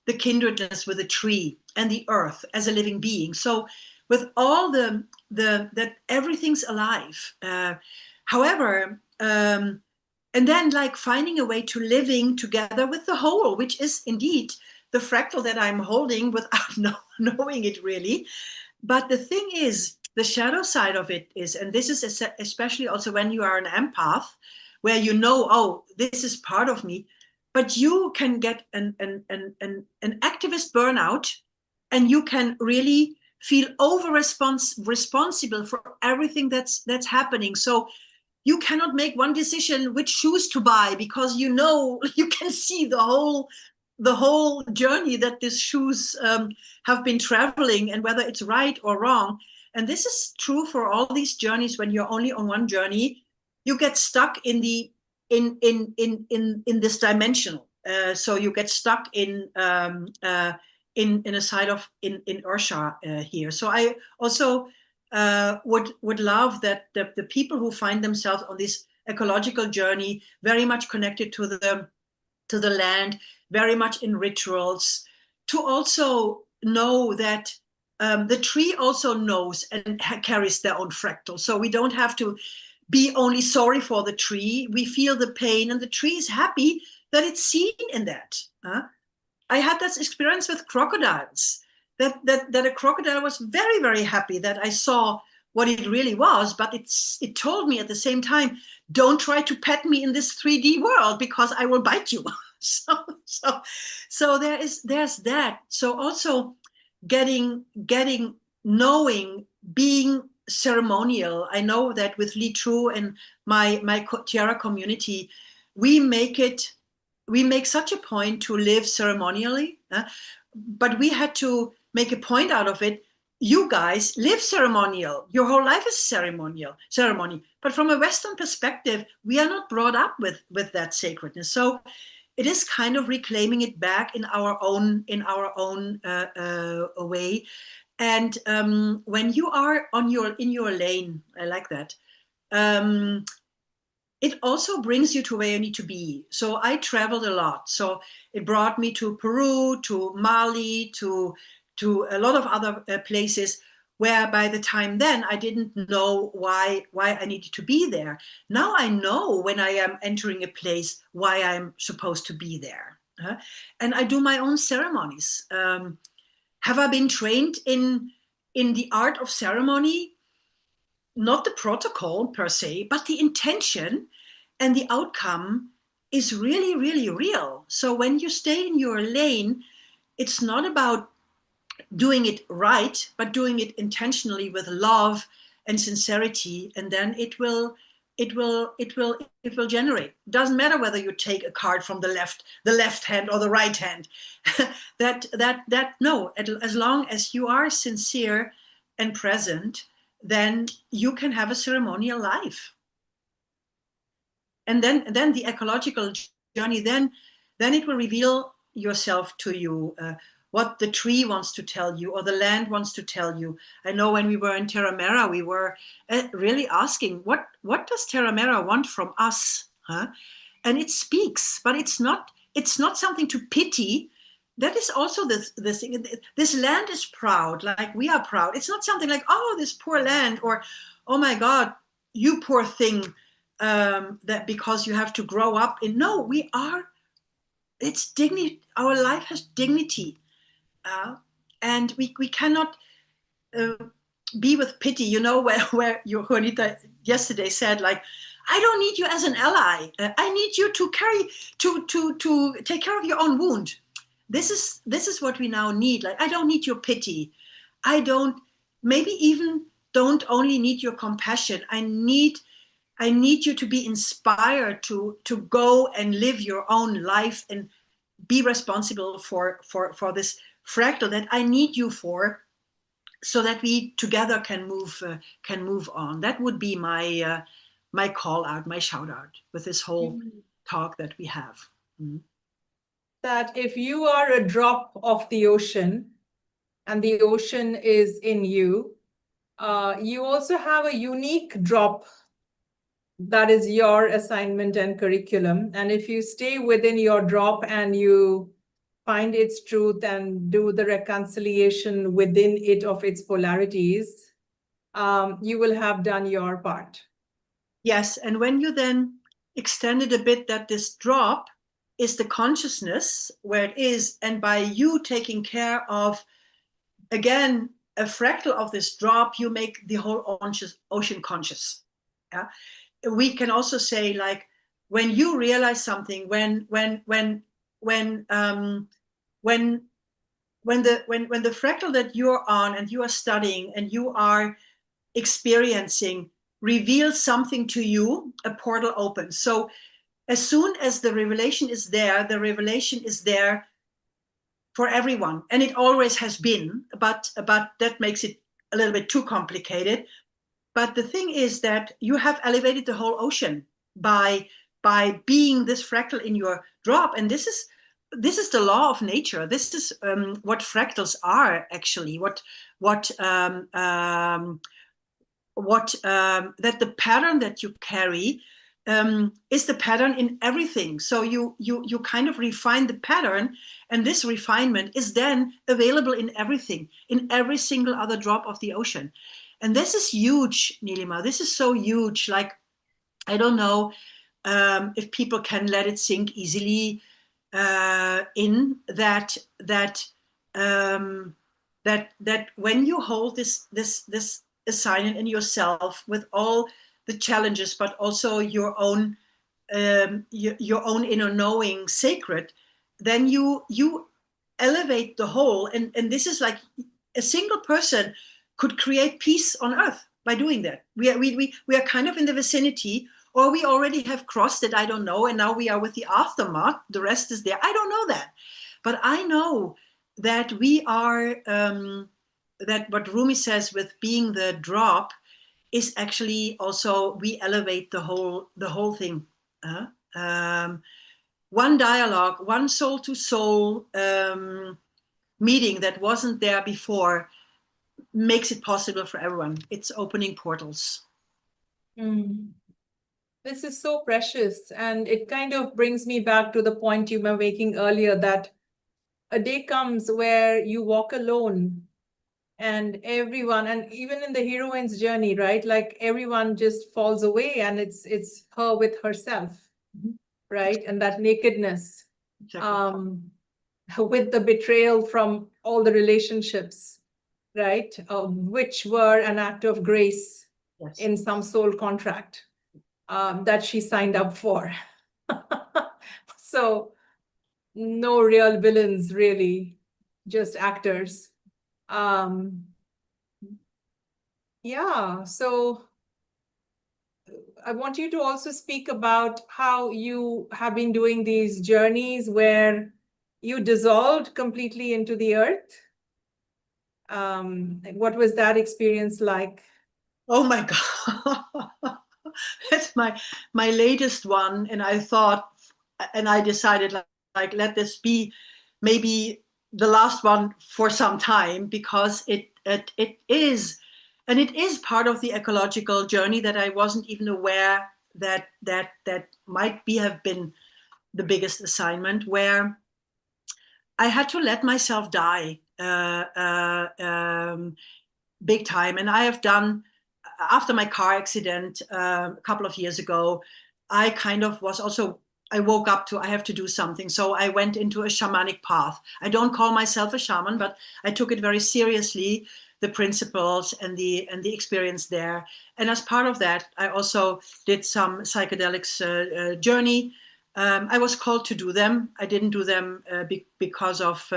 the kindredness with the tree and the earth as a living being. So with all that everything's alive. However, and then like finding a way to living together with the whole, which is indeed the fractal that I'm holding without knowing it really. But the thing is, the shadow side of it is, and this is especially also when you are an empath, where you know, oh, this is part of me, but you can get an activist burnout, and you can really feel responsible for everything that's happening. So you cannot make one decision which shoes to buy, because you know you can see the whole journey that these shoes have been traveling, and whether it's right or wrong. And this is true for all these journeys. When you're only on one journey, you get stuck in this dimensional. So you get stuck in a side of in inertia here. So I also would love that the people who find themselves on this ecological journey, very much connected to the land, very much in rituals, to also know that the tree also knows and carries their own fractal. So we don't have to be only sorry for the tree. We feel the pain, and the tree is happy that it's seen in that. I had this experience with crocodiles, that a crocodile was very, very happy that I saw what it really was, but it told me at the same time, don't try to pet me in this 3D world, because I will bite you. So there's that. So also knowing, being ceremonial. I know that with Li Tru and my Tiara community, we make such a point to live ceremonially, but we had to make a point out of it. You guys live ceremonial. Your whole life is ceremony. But from a Western perspective, we are not brought up with that sacredness. So it is kind of reclaiming it back in our own way. And when you are in your lane, I like that. It also brings you to where you need to be. So I traveled a lot. So it brought me to Peru, to Mali, to a lot of other places where by the time then I didn't know why I needed to be there. Now I know when I am entering a place why I'm supposed to be there. And I do my own ceremonies. Have I been trained in the art of ceremony? Not the protocol per se, but the intention and the outcome is really, really real. So when you stay in your lane, it's not about doing it right, but doing it intentionally with love and sincerity, and then it will generate. Doesn't matter whether you take a card from the left hand or the right hand. No, as long as you are sincere and present, then you can have a ceremonial life. And then the ecological journey, then it will reveal yourself to you, what the tree wants to tell you, or the land wants to tell you. I know when we were in Terra Mera, we were really asking, what does Terra Mera want from us? And it speaks, but it's not something to pity. That is also the thing. This land is proud, like we are proud. It's not something like, oh, this poor land, or, oh my God, you poor thing, that because you have to grow up in. No, we are. It's dignity. Our life has dignity, and we cannot be with pity. You know where your Juanita yesterday said, like, I don't need you as an ally. I need you to take care of your own wound. This is what we now need. Like, I don't need your pity. I don't only need your compassion. I need you to be inspired to go and live your own life and be responsible for this fractal that I need you for, so that we together can move on. That would be my my call out, my shout out with this whole talk that we have. That if you are a drop of the ocean and the ocean is in you, You also have a unique drop that is your assignment and curriculum. And if you stay within your drop and you find its truth and do the reconciliation within it of its polarities, you will have done your part. Yes, and when you then extend it a bit, that this drop is the consciousness where it is, and by you taking care of, again, a fractal of this drop, you make the whole ocean conscious. Yeah, we can also say, like, when you realize something, when the fractal that you're on and you are studying and you are experiencing reveals something to you, a portal opens. So as soon as the revelation is there for everyone, and it always has been, but that makes it a little bit too complicated. But the thing is that you have elevated the whole ocean by being this fractal in your drop, and this is the law of nature. This is what fractals are actually. That the pattern that you carry is the pattern in everything. So you kind of refine the pattern, and this refinement is then available in everything, in every single other drop of the ocean. And this is huge, Nilima. This is so huge. Like, I don't know if people can let it sink easily in that when you hold this assignment in yourself with all the challenges, but also your own inner knowing sacred, then you elevate the whole, and this is like a single person could create peace on earth by doing that. We are kind of in the vicinity, or we already have crossed it, I don't know, and now we are with the aftermath. The rest is there. I don't know that, but I know that we are that what Rumi says with being the drop is actually also we elevate the whole thing. One dialogue, one soul to soul meeting that wasn't there before makes it possible for everyone. It's opening portals. This is so precious, and it kind of brings me back to the point you were making earlier, that a day comes where you walk alone and everyone, and even in the heroine's journey, right? Like everyone just falls away and it's her with herself, right? And that nakedness, Exactly. with the betrayal from all the relationships, right? Which were an act of grace Yes. in some soul contract that she signed up for. So no real villains, really, just actors. Yeah, so I want you to also speak about how you have been doing these journeys where you dissolved completely into the earth. What was that experience like? Oh my God. That's my latest one. And I thought, and I decided, like let this be maybe the last one for some time, because it is, and it is part of the ecological journey that I wasn't even aware that might have been the biggest assignment, where I had to let myself die big time. And I have done, after my car accident a couple of years ago, I kind of was also, I woke up to, I have to do something. So I went into a shamanic path. I don't call myself a shaman, but I took it very seriously, the principles and the experience there. And as part of that, I also did some psychedelics journey. I was called to do them. I didn't do them because of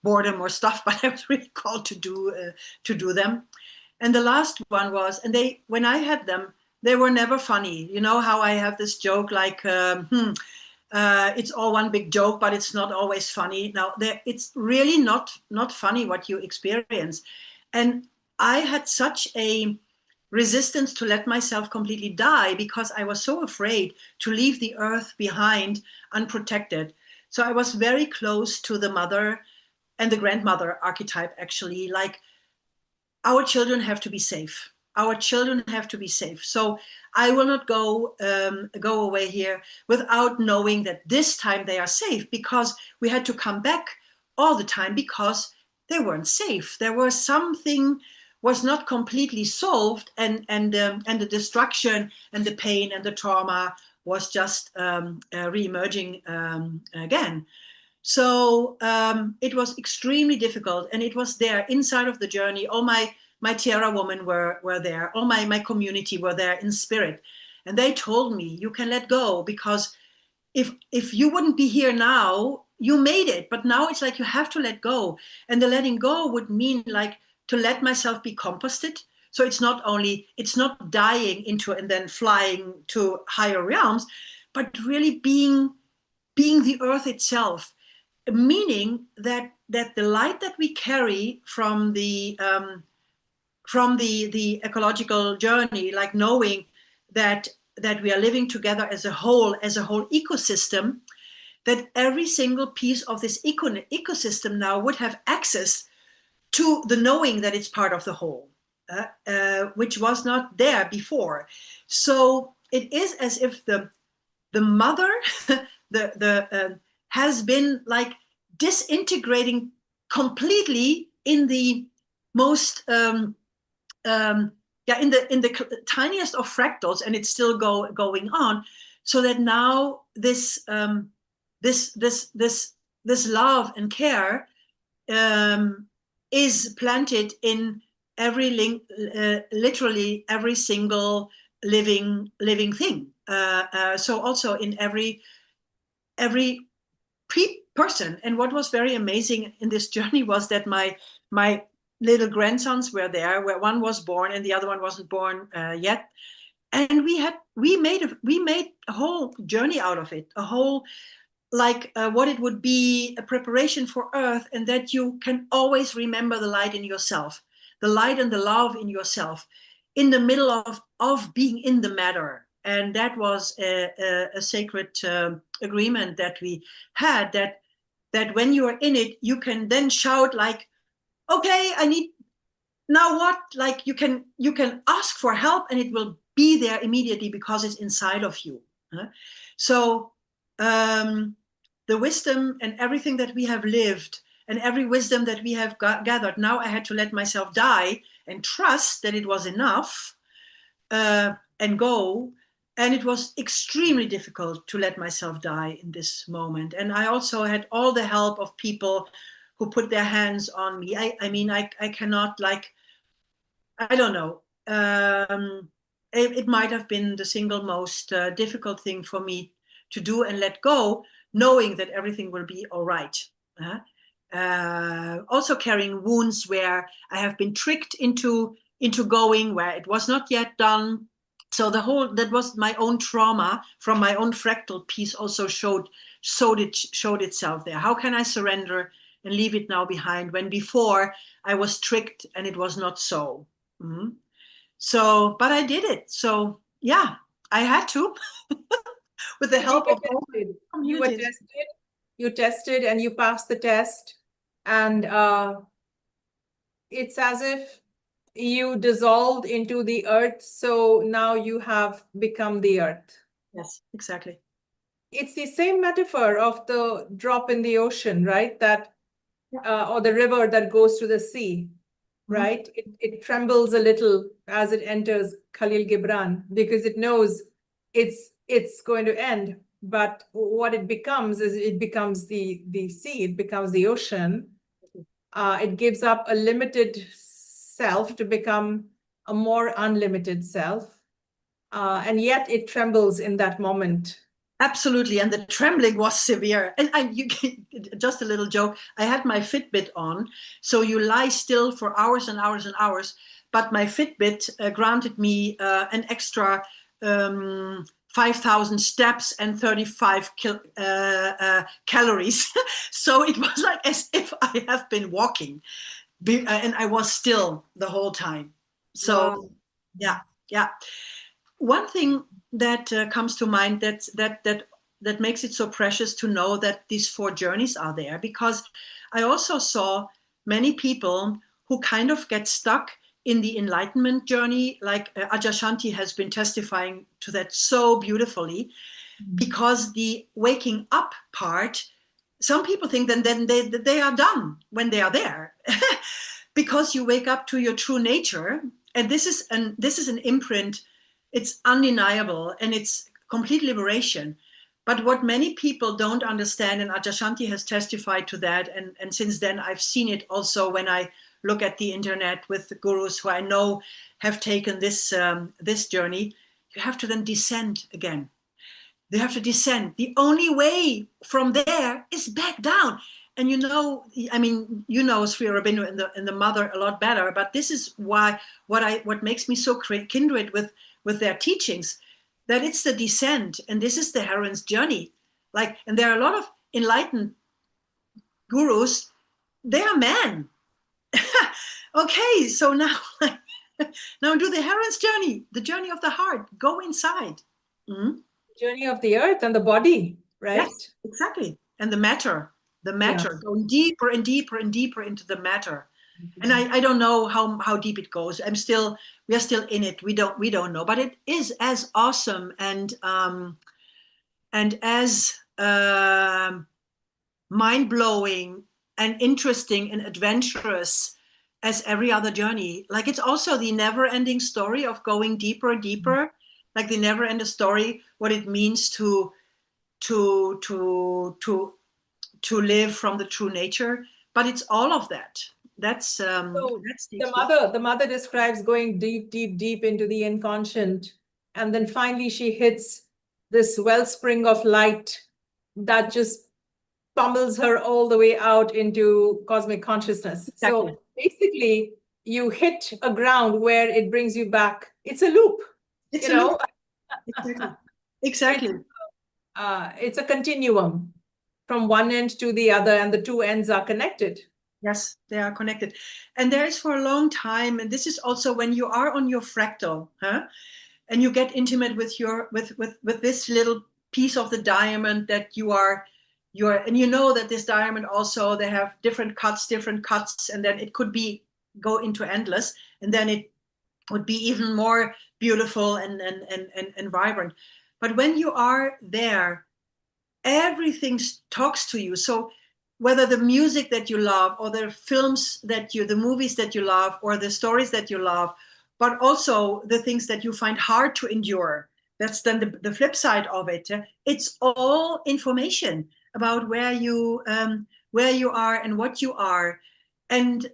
boredom or stuff, but I was really called to do them. And the last one was, and they, when I had them, they were never funny. You know how I have this joke like, it's all one big joke, but it's not always funny. Now, it's really not funny what you experience. And I had such a resistance to let myself completely die because I was so afraid to leave the earth behind unprotected. So I was very close to the mother and the grandmother archetype, actually. Like, our children have to be safe. Our children have to be safe. So I will not go away here without knowing that this time they are safe, because we had to come back all the time because they weren't safe. There was something was not completely solved, and the destruction and the pain and the trauma was just re-emerging again. So it was extremely difficult, and it was there inside of the journey. All my Tiara women were there. All my community were there in spirit, and they told me, you can let go, because if you wouldn't be here now, you made it, but now it's like you have to let go. And the letting go would mean like to let myself be composted. So it's not dying into and then flying to higher realms, but really being the earth itself, meaning that the light that we carry from the ecological journey, like knowing that we are living together as a whole ecosystem, that every single piece of this ecosystem now would have access to the knowing that it's part of the whole, which was not there before. So it is as if the mother has been like disintegrating completely in the most in the tiniest of fractals, and it's still going on, so that now this love and care is planted in every literally every single living thing. So also in every person. And what was very amazing in this journey was that my little grandsons were there, where one was born and the other one wasn't born yet. And we made a whole journey out of it, a whole like what it would be, a preparation for Earth, and that you can always remember the light in yourself, the light and the love in yourself, in the middle of being in the matter. And that was a sacred agreement that we had, that when you are in it, you can then shout like, okay, I need, now what? Like you can ask for help and it will be there immediately because it's inside of you. So the wisdom and everything that we have lived and every wisdom that we have gathered, now I had to let myself die and trust that it was enough and go. And it was extremely difficult to let myself die in this moment. And I also had all the help of people who put their hands on me. I mean, I cannot, like, I don't know. It might have been the single most difficult thing for me to do and let go, knowing that everything will be all right. Also carrying wounds where I have been tricked into going where it was not yet done. So that was my own trauma from my own fractal piece also showed itself there. How can I surrender and leave it now behind when before I was tricked and it was not so? Mm-hmm. So, but I did it. So yeah, I had to with the help of all you were tested. You tested and you passed the test, and it's as if you dissolved into the earth. So now you have become the earth. Yes, exactly. It's the same metaphor of the drop in the ocean, right? That or the river that goes to the sea, right? Mm-hmm. It trembles a little as it enters Khalil Gibran because it knows it's going to end. But what it becomes is it becomes the sea, it becomes the ocean. It gives up a limited self to become a more unlimited self. And yet it trembles in that moment. Absolutely. And the trembling was severe. And just a little joke, I had my Fitbit on. So you lie still for hours and hours and hours. But my Fitbit granted me an extra 5,000 steps and 35 calories. So it was like as if I have been walking. And I was still the whole time. So, wow. Yeah. One thing that comes to mind that makes it so precious to know that these 4 journeys are there, because I also saw many people who kind of get stuck in the enlightenment journey, like Adyashanti has been testifying to that so beautifully, because the waking up part, some people think then they are done when they are there, because you wake up to your true nature, and this is an imprint. It's undeniable, and it's complete liberation. But what many people don't understand, and Adyashanti has testified to that, and since then I've seen it also when I look at the internet with the gurus who I know have taken this this journey, you have to then descend again. They have to descend. The only way from there is back down. And you know, I mean, you know Sri Aurobindo and the mother a lot better, but this is why what makes me so kindred with their teachings, that it's the descent, and this is the heroine's journey. Like, and there are a lot of enlightened gurus, they are men. Okay, so now now do the heroine's journey, the journey of the heart. Go inside. Mm-hmm. Journey of the earth and the body, right? Yes, exactly. And the matter, going deeper and deeper and deeper into the matter. And I don't know how deep it goes. We are still in it. We don't know, but it is as awesome and as mind-blowing and interesting and adventurous as every other journey. Like, it's also the never-ending story of going deeper and deeper, like the never-ending story, what it means to live from the true nature. But it's all of that. That's the mother describes going deep, deep, deep into the inconscient, and then finally she hits this wellspring of light that just pummels her all the way out into cosmic consciousness. Exactly. So basically, you hit a ground where it brings you back. It's a loop. It's a loop. Exactly. It's a continuum from one end to the other, and the two ends are connected. Yes, they are connected. And there is, for a long time, and this is also when you are on your fractal, and you get intimate with your with this little piece of the diamond that you're, and you know that this diamond also, they have different cuts, and then it could go into endless, and then it would be even more beautiful and vibrant. But when you are there, everything talks to you. So whether the music that you love, or the films the movies that you love, or the stories that you love, but also the things that you find hard to endure, that's then the flip side of it. It's all information about where you are and what you are. And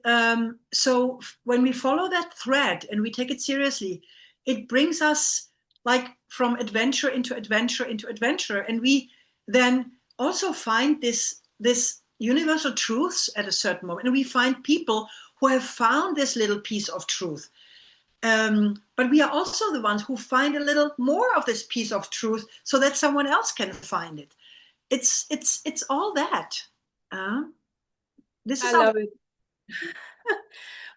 so when we follow that thread and we take it seriously, it brings us like from adventure into adventure into adventure. And we then also find this universal truths at a certain moment. And we find people who have found this little piece of truth. But we are also the ones who find a little more of this piece of truth so that someone else can find it. It's all that. This is I love it.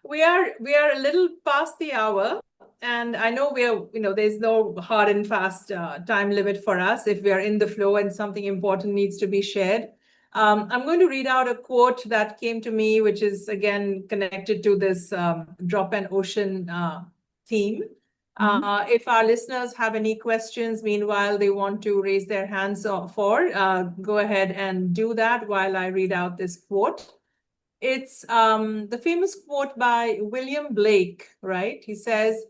We are a little past the hour, and I know there's no hard and fast time limit for us if we are in the flow and something important needs to be shared. I'm going to read out a quote that came to me, which is again connected to this drop and ocean theme. If our listeners have any questions, meanwhile, they want to raise their hands go ahead and do that while I read out this quote. It's the famous quote by William Blake, right? He says,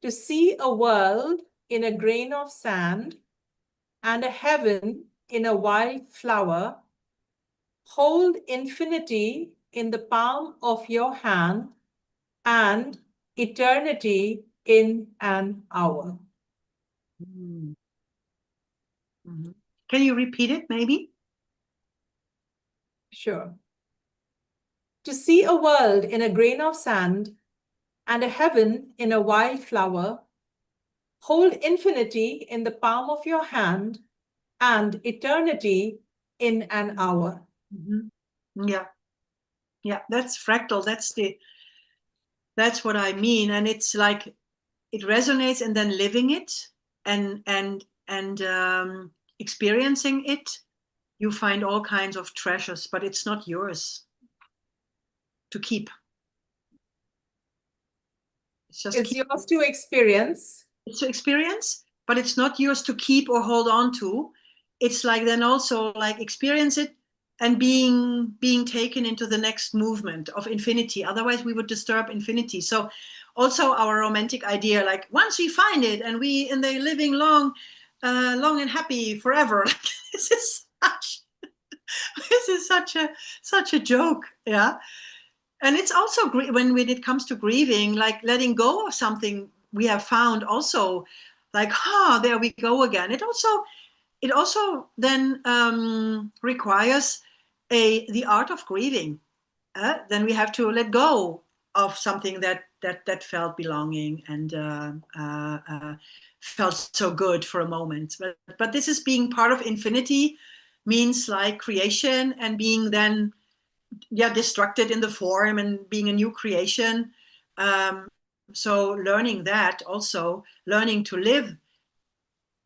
"To see a world in a grain of sand and a heaven in a wild flower, hold infinity in the palm of your hand and eternity in an hour." Can you repeat it, maybe? Sure. To see a world in a grain of sand and a heaven in a wild flower, hold infinity in the palm of your hand and eternity in an hour. Yeah, that's fractal. That's what I mean. And it's like it resonates, and then living it and experiencing it, you find all kinds of treasures, but it's not yours to keep. It's just It's yours to experience. it's to experience, but it's not yours to keep or hold on to. It's like then also like experience it and being taken into the next movement of infinity. Otherwise, we would disturb infinity. So also our romantic idea, like once we find it and we in the living long and happy forever. This is such a joke, yeah. And it's also when it comes to grieving, like letting go of something we have found, also like, there we go again. It also then requires the art of grieving. Then we have to let go of something that felt belonging and felt so good for a moment. But this is being part of infinity, means like creation and being then destructed in the form and being a new creation. So learning that, also learning to live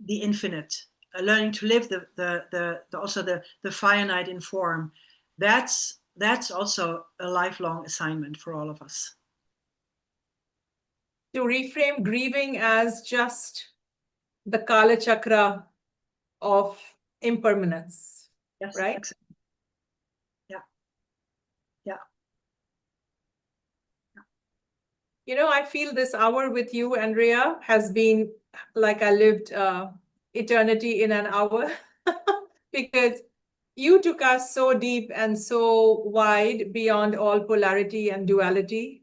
the infinite, learning to live the finite in form. That's also a lifelong assignment for all of us. To reframe grieving as just the Kala Chakra of impermanence, Yes, right? exactly. Yeah. You know, I feel this hour with you, Andrea, has been like I lived eternity in an hour because you took us so deep and so wide beyond all polarity and duality.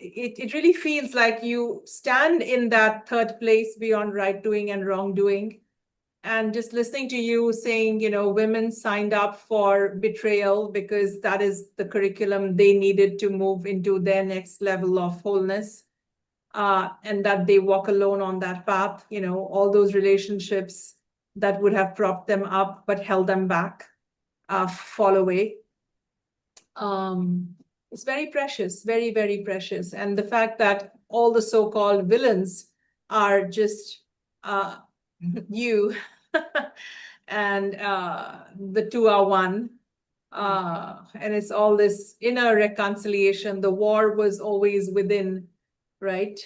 It really feels like you stand in that third place beyond right doing and wrongdoing. And just listening to you saying, you know, women signed up for betrayal because that is the curriculum they needed to move into their next level of wholeness. And that they walk alone on that path, you know, all those relationships that would have propped them up but held them back fall away. It's very precious, very, very precious. And the fact that all the so-called villains are just you and the two are one. And it's all this inner reconciliation. The war was always within, right?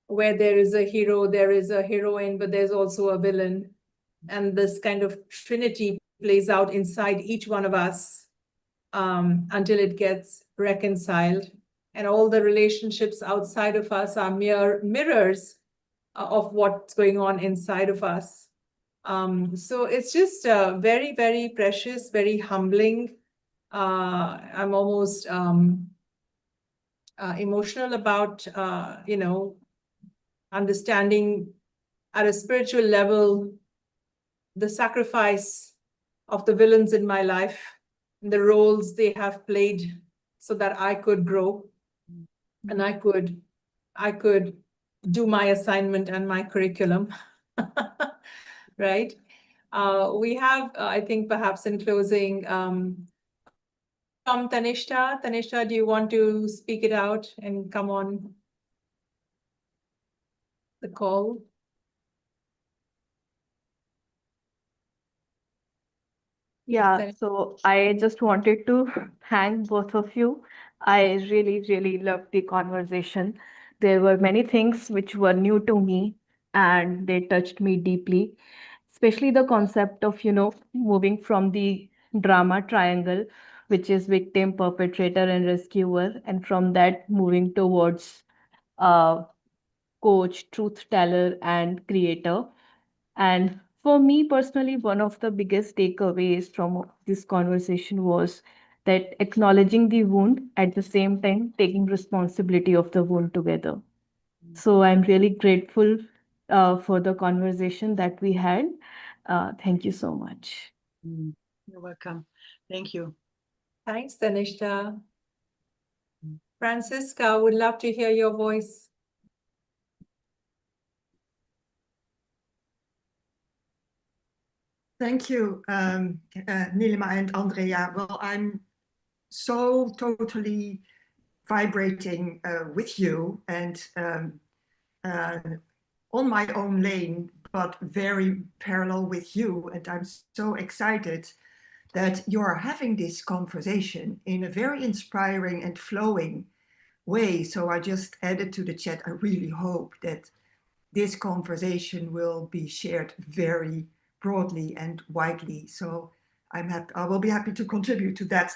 Where there is a hero, there is a heroine, but there's also a villain. And this kind of trinity plays out inside each one of us until it gets reconciled. And all the relationships outside of us are mere mirrors of what's going on inside of us. So it's just very, very precious, very humbling. I'm almost emotional about, you know, understanding at a spiritual level the sacrifice of the villains in my life, the roles they have played so that I could grow and I could do my assignment and my curriculum. Right? We have, I think perhaps in closing, from Tanishta. Tanishta, do you want to speak it out and come on the call? Yeah, so I just wanted to thank both of you. I really, really loved the conversation. There were many things which were new to me and they touched me deeply, especially the concept of, moving from the drama triangle, which is victim, perpetrator, and rescuer, and from that moving towards coach, truth teller, and creator. And for me personally, one of the biggest takeaways from this conversation was that acknowledging the wound at the same time taking responsibility of the wound together. So I'm really grateful for the conversation that we had. Thank you so much. You're welcome. Thank you. Thanks, Tanishta. Francisca, would love to hear your voice. Thank you, Nilima and Andrea. Well, I'm so totally vibrating with you and on my own lane, but very parallel with you. And I'm so excited that you're having this conversation in a very inspiring and flowing way. So I just added to the chat, I really hope that this conversation will be shared very broadly and widely. So I will be happy to contribute to that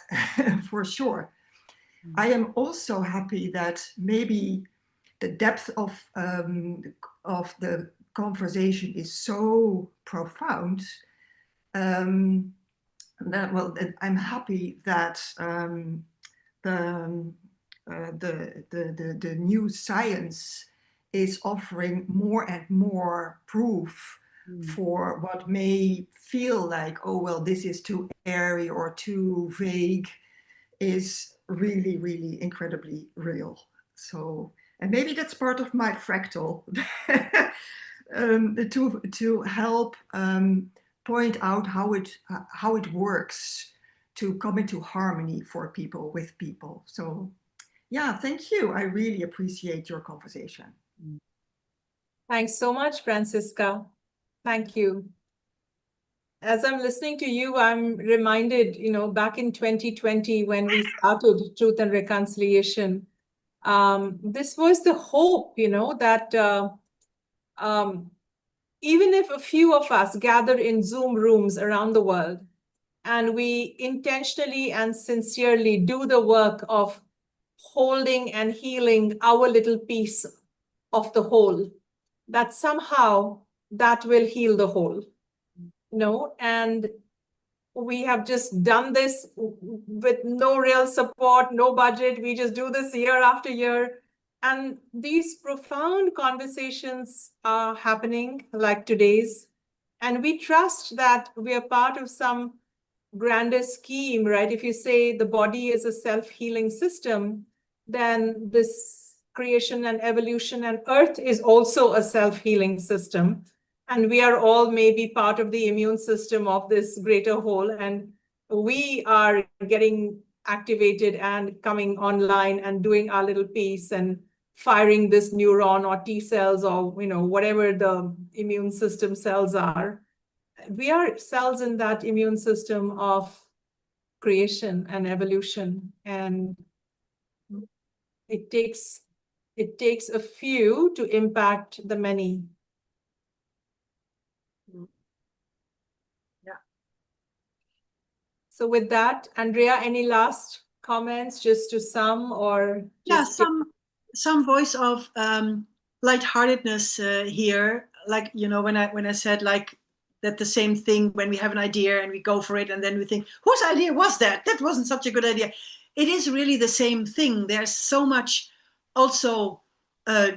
for sure. I am also happy that maybe the depth of the conversation is so profound. I'm happy that the new science is offering more and more proof for what may feel like, oh, well, this is too airy or too vague, is really, really incredibly real. So, and maybe that's part of my fractal to help point out how it works to come into harmony for people with people. So yeah, thank you. I really appreciate your conversation. Thanks so much, Francisca. Thank you. As I'm listening to you, I'm reminded, back in 2020, when we started Truth and Reconciliation, this was the hope, that even if a few of us gather in Zoom rooms around the world, and we intentionally and sincerely do the work of holding and healing our little piece of the whole, that somehow that will heal the whole. And we have just done this with no real support, no budget. We just do this year after year. And these profound conversations are happening like today's. And we trust that we are part of some grander scheme, right? If you say the body is a self-healing system, then this creation and evolution and Earth is also a self-healing system. And we are all maybe part of the immune system of this greater whole. And we are getting activated and coming online and doing our little piece and firing this neuron or T cells or whatever the immune system cells are. We are cells in that immune system of creation and evolution, and it takes a few to impact the many. Yeah. So with that, Andrea, any last comments just to sum or just some voice of lightheartedness here, like when I said like that the same thing when we have an idea and we go for it and then we think, whose idea was that? That wasn't such a good idea. It is really the same thing. There's so much also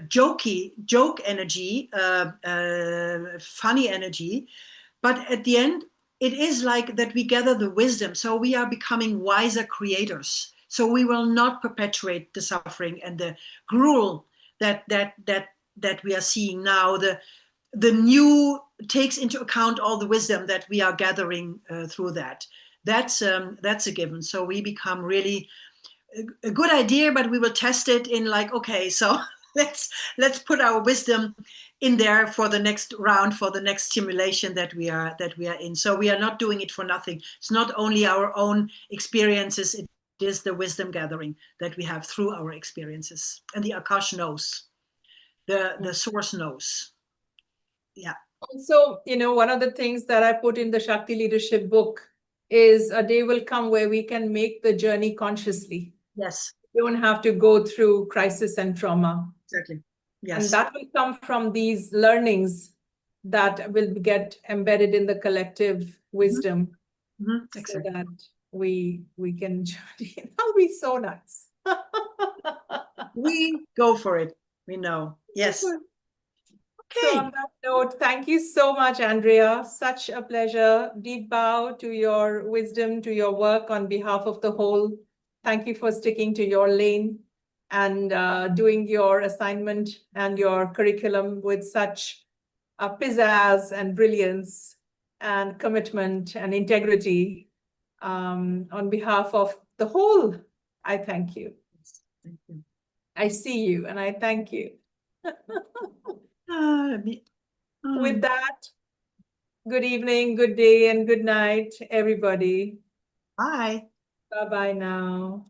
joke energy, funny energy, but at the end it is like that we gather the wisdom, so we are becoming wiser creators. So we will not perpetuate the suffering and the gruel that we are seeing now. The new takes into account all the wisdom that we are gathering through that. That's a given. So we become really a good idea, but we will test it in like, okay, so let's put our wisdom in there for the next round, for the next simulation that we are in. So we are not doing it for nothing. It's not only our own experiences, it is the wisdom gathering that we have through our experiences. And the Akash knows, the source knows. Yeah. Also, one of the things that I put in the Shakti Leadership book is a day will come where we can make the journey consciously. Yes. You don't have to go through crisis and trauma. Exactly. Yes. And that will come from these learnings that will get embedded in the collective wisdom. Mm-hmm. Exactly. So that we can journey. That'll be so nice. We go for it. We know. Yes. Okay. So on that note, thank you so much, Andrea. Such a pleasure. Deep bow to your wisdom, to your work on behalf of the whole. Thank you for sticking to your lane and doing your assignment and your curriculum with such pizzazz and brilliance and commitment and integrity. On behalf of the whole, I thank you. Thank you. I see you and I thank you. With that, good evening, good day, and good night, everybody. Bye. Bye-bye now.